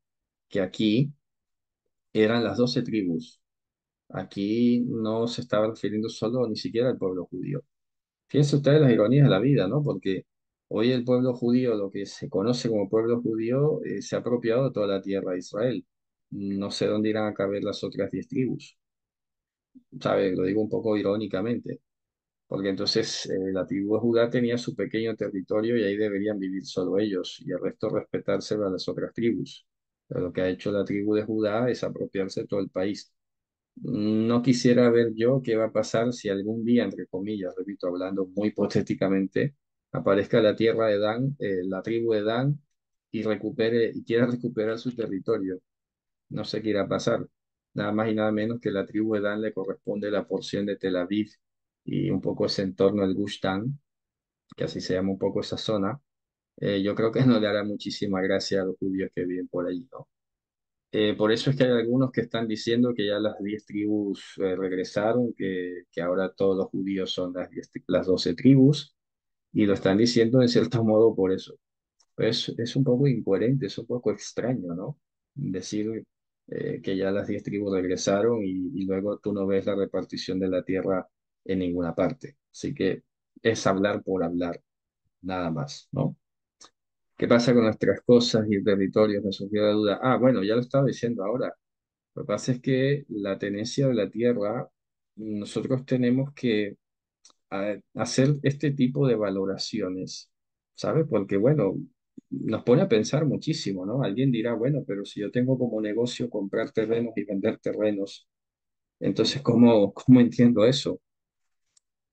que aquí eran las 12 tribus. Aquí no se estaba refiriendo solo ni siquiera al pueblo judío. Fíjense ustedes las ironías de la vida, ¿no? Porque hoy el pueblo judío, lo que se conoce como pueblo judío, se ha apropiado de toda la tierra de Israel. No sé dónde irán a caber las otras 10 tribus, ¿sabe? Lo digo un poco irónicamente, porque entonces la tribu de Judá tenía su pequeño territorio y ahí deberían vivir solo ellos y el resto respetárselo a las otras tribus. Pero lo que ha hecho la tribu de Judá es apropiarse de todo el país. No quisiera ver yo qué va a pasar si algún día, entre comillas, repito, hablando muy hipotéticamente, aparezca la tierra de Dan, la tribu de Dan, y quiera recuperar su territorio. No sé qué irá a pasar. Nada más y nada menos que la tribu de Dan le corresponde la porción de Tel Aviv y un poco ese entorno del Gush Dan, que así se llama un poco esa zona. Yo creo que no le hará muchísima gracia a los judíos que viven por allí, ¿no? Por eso es que hay algunos que están diciendo que ya las 10 tribus regresaron, que ahora todos los judíos son las 12 tribus, y lo están diciendo en cierto modo por eso. Es un poco incoherente, es un poco extraño, ¿no? Decir que ya las 10 tribus regresaron y luego tú no ves la repartición de la tierra en ninguna parte. Así que es hablar por hablar, nada más, ¿no? ¿Qué pasa con nuestras cosas y territorios? Me surgió la duda. Ah, bueno, ya lo estaba diciendo ahora. Lo que pasa es que la tenencia de la tierra, nosotros tenemos que hacer este tipo de valoraciones, ¿sabes? Porque, bueno, nos pone a pensar muchísimo, ¿no? Alguien dirá, bueno, pero si yo tengo como negocio comprar terrenos y vender terrenos, entonces, ¿cómo entiendo eso?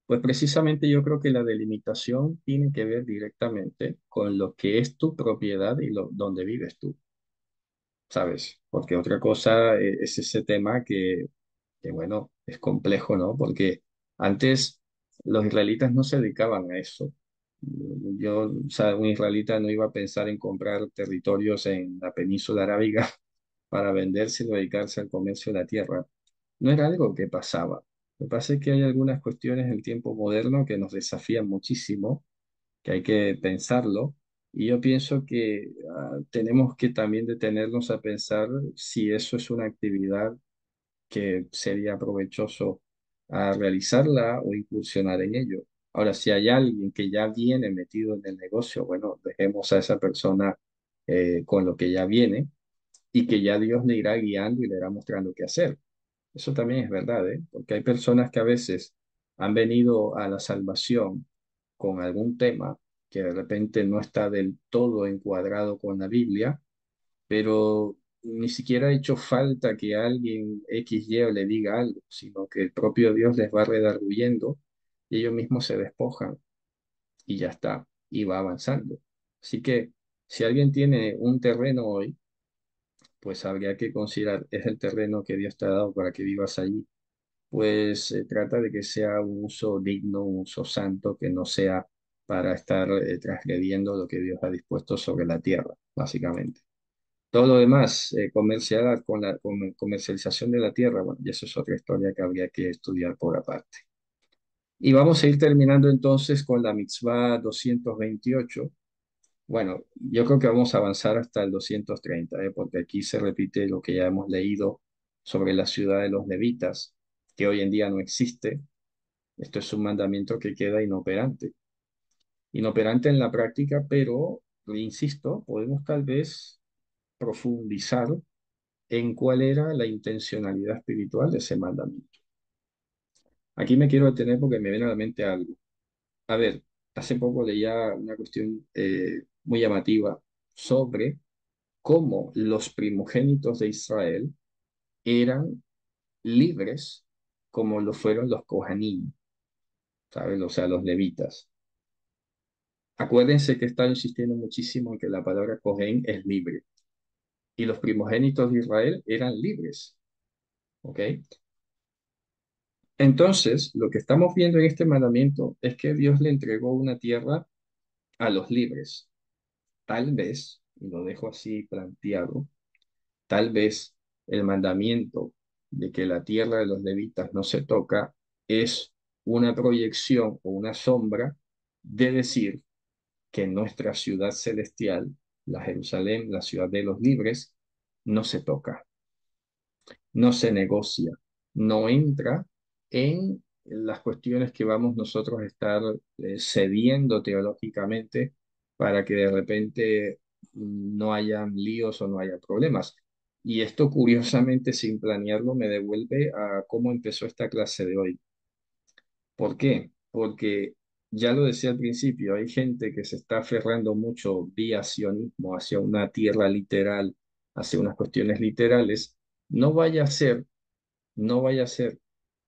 Pues precisamente yo creo que la delimitación tiene que ver directamente con lo que es tu propiedad y donde vives tú, ¿sabes? Porque otra cosa es ese tema que bueno, es complejo, ¿no? Porque antes los israelitas no se dedicaban a eso. Yo, o sea, un israelita no iba a pensar en comprar territorios en la península arábiga para venderse y dedicarse al comercio de la tierra. No era algo que pasaba. Lo que pasa es que hay algunas cuestiones en el tiempo moderno que nos desafían muchísimo, que hay que pensarlo. Y yo pienso que tenemos que también detenernos a pensar si eso es una actividad que sería provechoso a realizarla o incursionar en ello. Ahora, si hay alguien que ya viene metido en el negocio, bueno, dejemos a esa persona con lo que ya viene y que ya Dios le irá guiando y le irá mostrando qué hacer. Eso también es verdad, ¿eh? Porque hay personas que a veces han venido a la salvación con algún tema que de repente no está del todo encuadrado con la Biblia, pero ni siquiera ha hecho falta que alguien X, Y o le diga algo, sino que el propio Dios les va redarguyendo y ellos mismos se despojan y ya está, y va avanzando. Así que si alguien tiene un terreno hoy, pues habría que considerar, es el terreno que Dios te ha dado para que vivas allí. Pues se trata de que sea un uso digno, un uso santo, que no sea para estar transgrediendo lo que Dios ha dispuesto sobre la tierra, básicamente. Todo lo demás, comercialización de la tierra, bueno, y eso es otra historia que habría que estudiar por aparte. Y vamos a ir terminando entonces con la mitzvah 228. Bueno, yo creo que vamos a avanzar hasta el 230, porque aquí se repite lo que ya hemos leído sobre la ciudad de los levitas, que hoy en día no existe. Esto es un mandamiento que queda inoperante. Inoperante en la práctica, pero, insisto, podemos tal vez profundizar en cuál era la intencionalidad espiritual de ese mandamiento. Aquí me quiero detener porque me viene a la mente algo. A ver, hace poco leía una cuestión muy llamativa sobre cómo los primogénitos de Israel eran libres como lo fueron los Kohanim, ¿sabes? O sea, los levitas. Acuérdense que he estado insistiendo muchísimo en que la palabra Kohen es libre y los primogénitos de Israel eran libres, ¿ok? Entonces, lo que estamos viendo en este mandamiento es que Dios le entregó una tierra a los libres. Tal vez, y lo dejo así planteado, tal vez el mandamiento de que la tierra de los levitas no se toca es una proyección o una sombra de decir que nuestra ciudad celestial, la Jerusalén, la ciudad de los libres, no se toca, no se negocia, no entra en las cuestiones que vamos nosotros a estar cediendo teológicamente para que de repente no hayan líos o no haya problemas. Y esto, curiosamente, sin planearlo, me devuelve a cómo empezó esta clase de hoy. ¿Por qué? Porque ya lo decía al principio, hay gente que se está aferrando mucho vía sionismo hacia una tierra literal hacia unas cuestiones literales, no vaya a ser, no vaya a ser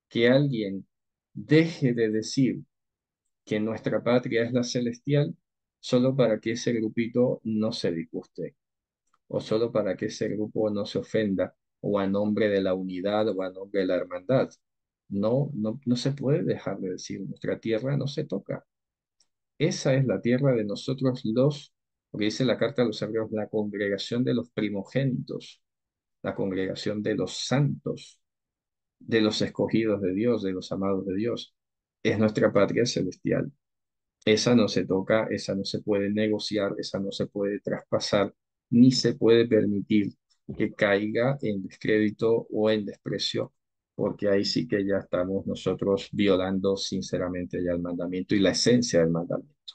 que alguien deje de decir que nuestra patria es la celestial solo para que ese grupito no se disguste o solo para que ese grupo no se ofenda o a nombre de la unidad o a nombre de la hermandad. No, no, no se puede dejar de decir, nuestra tierra no se toca. Esa es la tierra de nosotros los, porque dice la carta a los hebreos, la congregación de los primogénitos, la congregación de los santos, de los escogidos de Dios, de los amados de Dios. Es nuestra patria celestial. Esa no se toca, esa no se puede negociar, esa no se puede traspasar, ni se puede permitir que caiga en descrédito o en desprecio, porque ahí sí que ya estamos nosotros violando sinceramente ya el mandamiento y la esencia del mandamiento.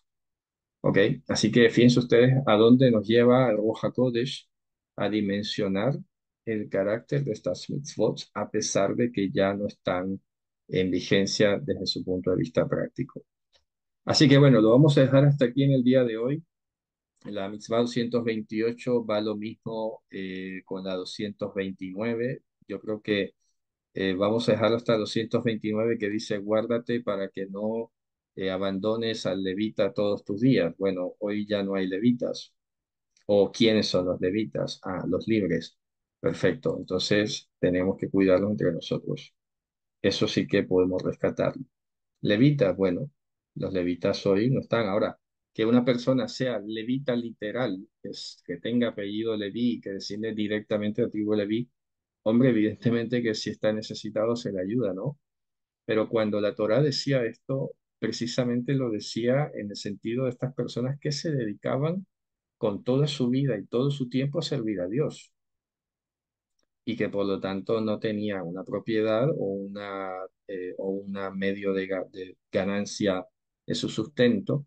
¿Ok? Así que fíjense ustedes a dónde nos lleva el Ruach HaKodesh a dimensionar el carácter de estas mitzvot, a pesar de que ya no están en vigencia desde su punto de vista práctico. Así que bueno, lo vamos a dejar hasta aquí en el día de hoy. La mitzvah 228 va lo mismo con la 229. Yo creo que vamos a dejarlo hasta 229 que dice, guárdate para que no abandones al levita todos tus días. Bueno, hoy ya no hay levitas. ¿O quiénes son los levitas? Ah, los libres. Perfecto. Entonces tenemos que cuidarlos entre nosotros. Eso sí que podemos rescatarlo. Levitas, bueno, los levitas hoy no están. Ahora, que una persona sea levita literal, que tenga apellido Leví, que desciende directamente de la tribu de Leví, hombre, evidentemente que si está necesitado se le ayuda, ¿no? Pero cuando la Torá decía esto, precisamente lo decía en el sentido de estas personas que se dedicaban con toda su vida y todo su tiempo a servir a Dios y que por lo tanto no tenía una propiedad o una medio de ganancia de su sustento.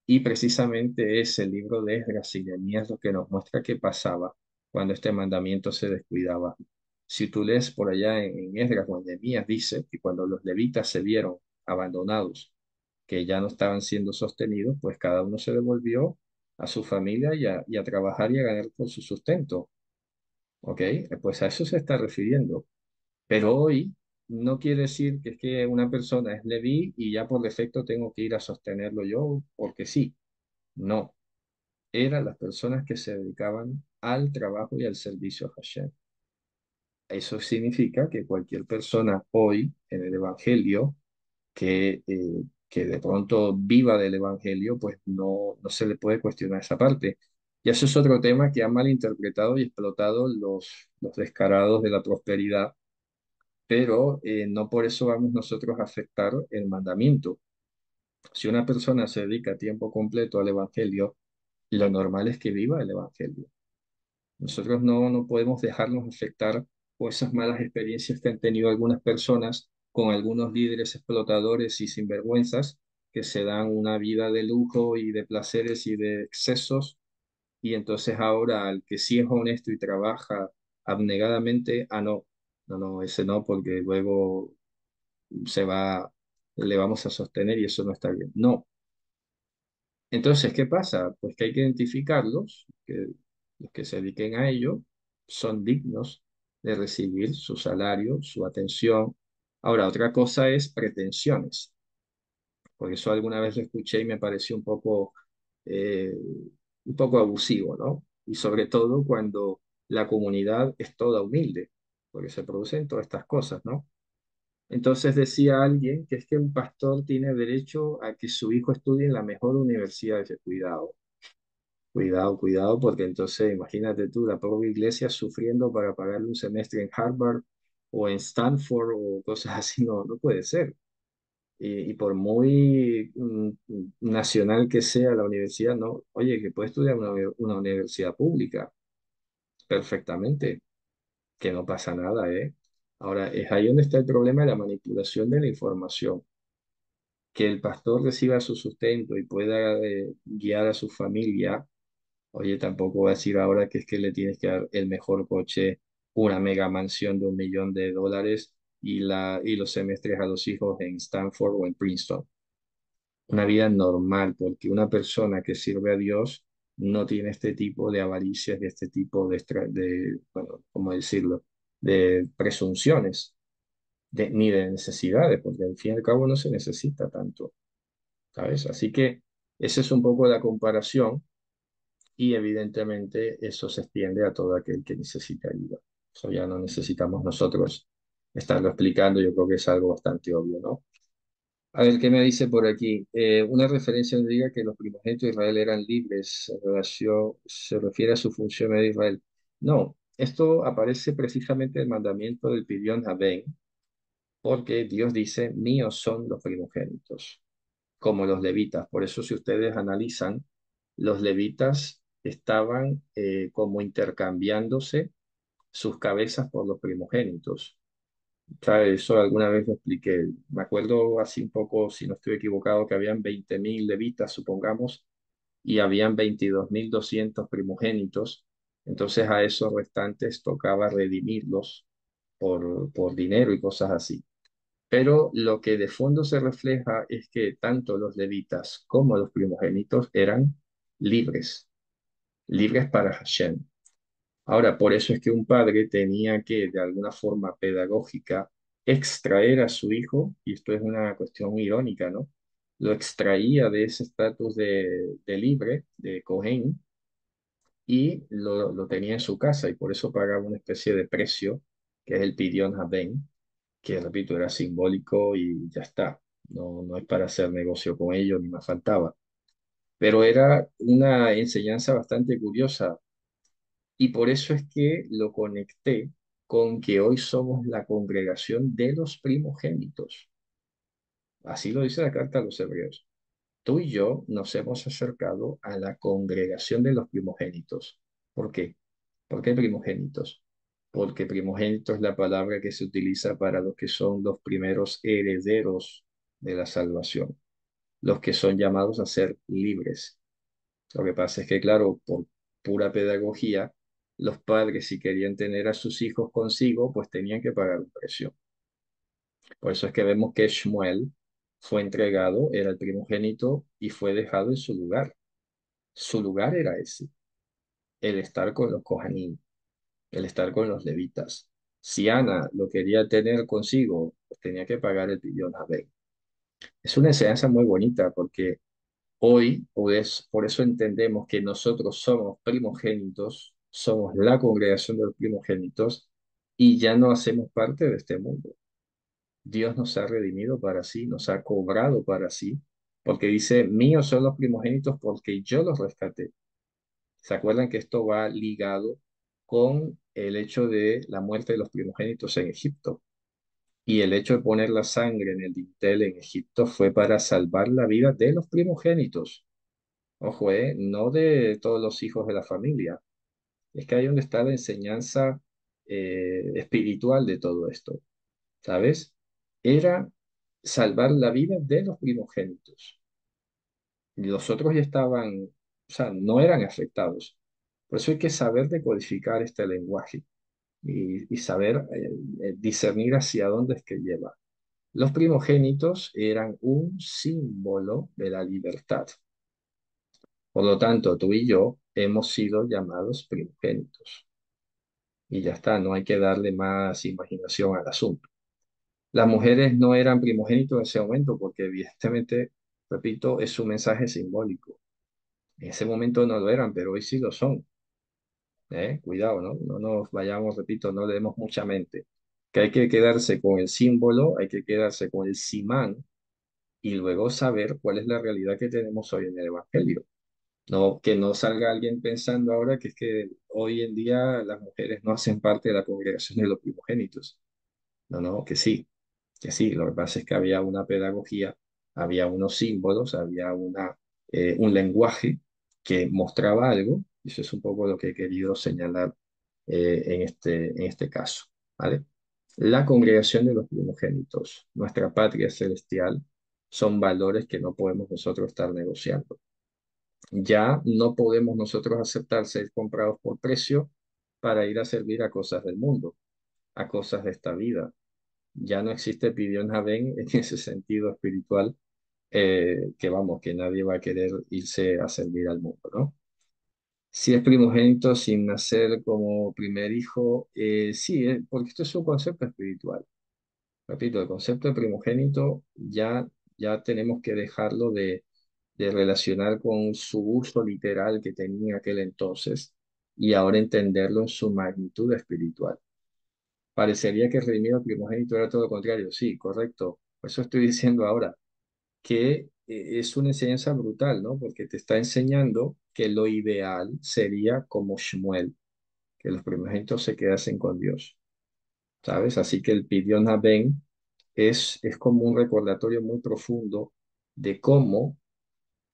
Y precisamente es el libro de Esdras y Nehemías lo que nos muestra qué pasaba cuando este mandamiento se descuidaba. Si tú lees por allá en Esdras o en Nehemías, dice que cuando los levitas se vieron abandonados, que ya no estaban siendo sostenidos, pues cada uno se devolvió a su familia y a trabajar y a ganar por su sustento. ¿Ok? Pues a eso se está refiriendo. Pero hoy no quiere decir que es que una persona es Leví y ya por defecto tengo que ir a sostenerlo yo porque sí. No, eran las personas que se dedicaban al trabajo y al servicio a Hashem. Eso significa que cualquier persona hoy en el Evangelio que de pronto viva del Evangelio, pues no, no se le puede cuestionar esa parte. Y eso es otro tema que han malinterpretado y explotado los descarados de la prosperidad, pero no por eso vamos nosotros a afectar el mandamiento. Si una persona se dedica a tiempo completo al Evangelio, lo normal es que viva el Evangelio. Nosotros no podemos dejarnos afectar por esas malas experiencias que han tenido algunas personas con algunos líderes explotadores y sinvergüenzas que se dan una vida de lujo y de placeres y de excesos y entonces ahora al que sí es honesto y trabaja abnegadamente, ah, no, no, no, ese no, porque luego se va, le vamos a sostener y eso no está bien. No, entonces, ¿qué pasa? Pues que hay que identificarlos, que los que se dediquen a ello son dignos de recibir su salario, su atención. Ahora, otra cosa es pretensiones, por eso alguna vez lo escuché y me pareció un poco abusivo, ¿no? Y sobre todo cuando la comunidad es toda humilde, porque se producen todas estas cosas, ¿no? Entonces decía alguien que es que un pastor tiene derecho a que su hijo estudie en la mejor universidad de ese cuidado. Cuidado, cuidado, porque entonces imagínate tú, la pobre iglesia sufriendo para pagarle un semestre en Harvard o en Stanford o cosas así, no, no puede ser. Y por muy nacional que sea la universidad, no, oye, que puede estudiar una universidad pública perfectamente, que no pasa nada, ¿eh? Ahora, es ahí donde está el problema de la manipulación de la información. Que el pastor reciba su sustento y pueda guiar a su familia. Oye, tampoco voy a decir ahora que es que le tienes que dar el mejor coche, una mega mansión de $1 millón y los semestres a los hijos en Stanford o en Princeton. Una vida normal, porque una persona que sirve a Dios no tiene este tipo de avaricias y este tipo bueno, ¿cómo decirlo?, de presunciones, ni de necesidades, porque al fin y al cabo no se necesita tanto, ¿sabes? Así que esa es un poco la comparación y evidentemente eso se extiende a todo aquel que necesita ayuda. Eso ya no necesitamos nosotros estarlo explicando, yo creo que es algo bastante obvio, ¿no? A ver, ¿qué me dice por aquí? Una referencia nos diga que los primogénitos de Israel eran libres en relación, se refiere a su función de Israel. No, esto aparece precisamente en el mandamiento del Pidyon Haben, porque Dios dice, míos son los primogénitos, como los levitas. Por eso si ustedes analizan, los levitas estaban como intercambiándose sus cabezas por los primogénitos. ¿Sabe? Eso alguna vez lo expliqué. Me acuerdo así un poco, si no estoy equivocado, que habían 20.000 levitas, supongamos, y habían 22.200 primogénitos. Entonces a esos restantes tocaba redimirlos por dinero y cosas así. Pero lo que de fondo se refleja es que tanto los levitas como los primogénitos eran libres, libres para Hashem. Ahora, por eso es que un padre tenía que, de alguna forma pedagógica, extraer a su hijo, y esto es una cuestión irónica, ¿no? Lo extraía de ese estatus de libre, de Cohen, y lo tenía en su casa, y por eso pagaba una especie de precio, que es el Pidyon Haben, que repito, era simbólico y ya está. No, no es para hacer negocio con ello, ni más faltaba. Pero era una enseñanza bastante curiosa y por eso es que lo conecté con que hoy somos la congregación de los primogénitos. Así lo dice la carta a los hebreos. Tú y yo nos hemos acercado a la congregación de los primogénitos. ¿Por qué? ¿Por qué primogénitos? Porque primogénito es la palabra que se utiliza para los que son los primeros herederos de la salvación, los que son llamados a ser libres. Lo que pasa es que, claro, por pura pedagogía, los padres, si querían tener a sus hijos consigo, pues tenían que pagar un precio. Por eso es que vemos que Shmuel fue entregado, era el primogénito y fue dejado en su lugar. Su lugar era ese, el estar con los Kohanim, el estar con los levitas. Si Ana lo quería tener consigo, pues tenía que pagar el pidyon Haben. Es una enseñanza muy bonita porque hoy, pues, por eso entendemos que nosotros somos primogénitos, somos la congregación de los primogénitos y ya no hacemos parte de este mundo. Dios nos ha redimido para sí, nos ha cobrado para sí, porque dice, míos son los primogénitos porque yo los rescaté. ¿Se acuerdan que esto va ligado con el hecho de la muerte de los primogénitos en Egipto? Y el hecho de poner la sangre en el dintel en Egipto fue para salvar la vida de los primogénitos. Ojo, no de todos los hijos de la familia. Es que ahí donde está la enseñanza espiritual de todo esto, ¿sabes? Era salvar la vida de los primogénitos. Los otros ya estaban, o sea, no eran afectados. Por eso hay que saber decodificar este lenguaje y saber discernir hacia dónde es que lleva. Los primogénitos eran un símbolo de la libertad. Por lo tanto, tú y yo hemos sido llamados primogénitos. Y ya está, no hay que darle más imaginación al asunto. Las mujeres no eran primogénitos en ese momento porque evidentemente, repito, es un mensaje simbólico. En ese momento no lo eran, pero hoy sí lo son. Cuidado, ¿no? No nos vayamos, repito, no le demos mucha mente. Que hay que quedarse con el símbolo, hay que quedarse con el simán y luego saber cuál es la realidad que tenemos hoy en el Evangelio. No, que no salga alguien pensando ahora que es que hoy en día las mujeres no hacen parte de la congregación de los primogénitos. No, no, que sí, que sí. Lo que pasa es que había una pedagogía, había unos símbolos, había un lenguaje que mostraba algo. Y eso es un poco lo que he querido señalar en este caso, ¿vale? La congregación de los primogénitos, nuestra patria celestial, son valores que no podemos nosotros estar negociando. Ya no podemos nosotros aceptar ser comprados por precio para ir a servir a cosas del mundo, a cosas de esta vida. Ya no existe Pidyon Haben en ese sentido espiritual, que vamos, que nadie va a querer irse a servir al mundo, ¿no? Si es primogénito sin nacer como primer hijo, sí, porque esto es un concepto espiritual. Repito, el concepto de primogénito ya tenemos que dejarlo de relacionar con su uso literal que tenía en aquel entonces y ahora entenderlo en su magnitud espiritual. Parecería que redimir al primogénito era todo lo contrario. Sí, correcto. Por eso estoy diciendo ahora que es una enseñanza brutal, ¿no? Porque te está enseñando que lo ideal sería como Shmuel, que los primogénitos se quedasen con Dios, ¿sabes? Así que el Pidyon Ben es como un recordatorio muy profundo de cómo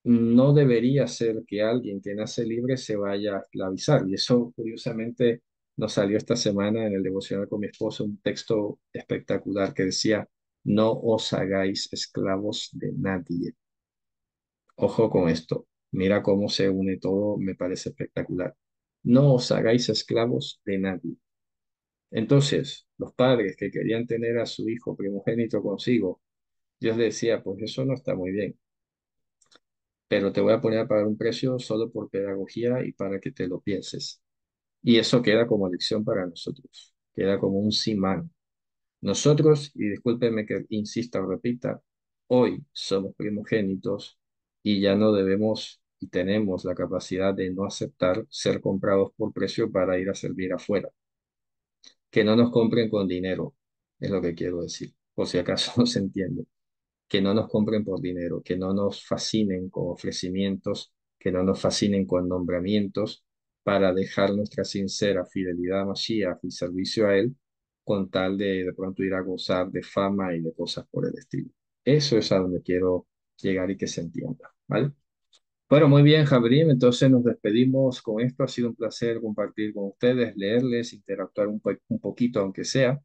no debería ser que alguien que nace libre se vaya a esclavizar. Y eso, curiosamente, nos salió esta semana en el devocional con mi esposo, un texto espectacular que decía, no os hagáis esclavos de nadie. Ojo con esto, mira cómo se une todo, me parece espectacular. No os hagáis esclavos de nadie. Entonces, los padres que querían tener a su hijo primogénito consigo, Dios le decía, pues eso no está muy bien, pero te voy a poner a pagar un precio solo por pedagogía y para que te lo pienses. Y eso queda como lección para nosotros, queda como un simán. Nosotros, y discúlpeme que insista o repita, hoy somos primogénitos y ya no debemos y tenemos la capacidad de no aceptar ser comprados por precio para ir a servir afuera. Que no nos compren con dinero, es lo que quiero decir, por si acaso no se entiende. Que no nos compren por dinero, que no nos fascinen con ofrecimientos, que no nos fascinen con nombramientos para dejar nuestra sincera fidelidad a Mashiach y servicio a Él con tal de pronto ir a gozar de fama y de cosas por el estilo. Eso es a donde quiero llegar y que se entienda, ¿vale? Bueno, muy bien, Jabrim, entonces nos despedimos con esto. Ha sido un placer compartir con ustedes, leerles, interactuar un poquito, aunque sea.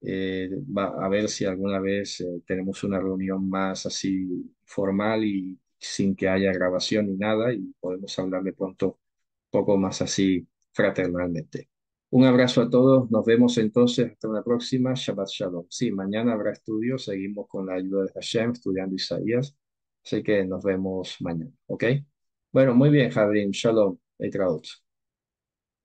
Va a ver si alguna vez tenemos una reunión más así formal y sin que haya grabación ni nada y podemos hablar de pronto un poco más así fraternalmente. Un abrazo a todos, nos vemos entonces hasta una próxima. Shabbat Shalom. Sí, mañana habrá estudio, seguimos con la ayuda de Hashem estudiando Isaías, así que nos vemos mañana, ¿ok? Bueno, muy bien, Jabrim, Shalom, Eitraut.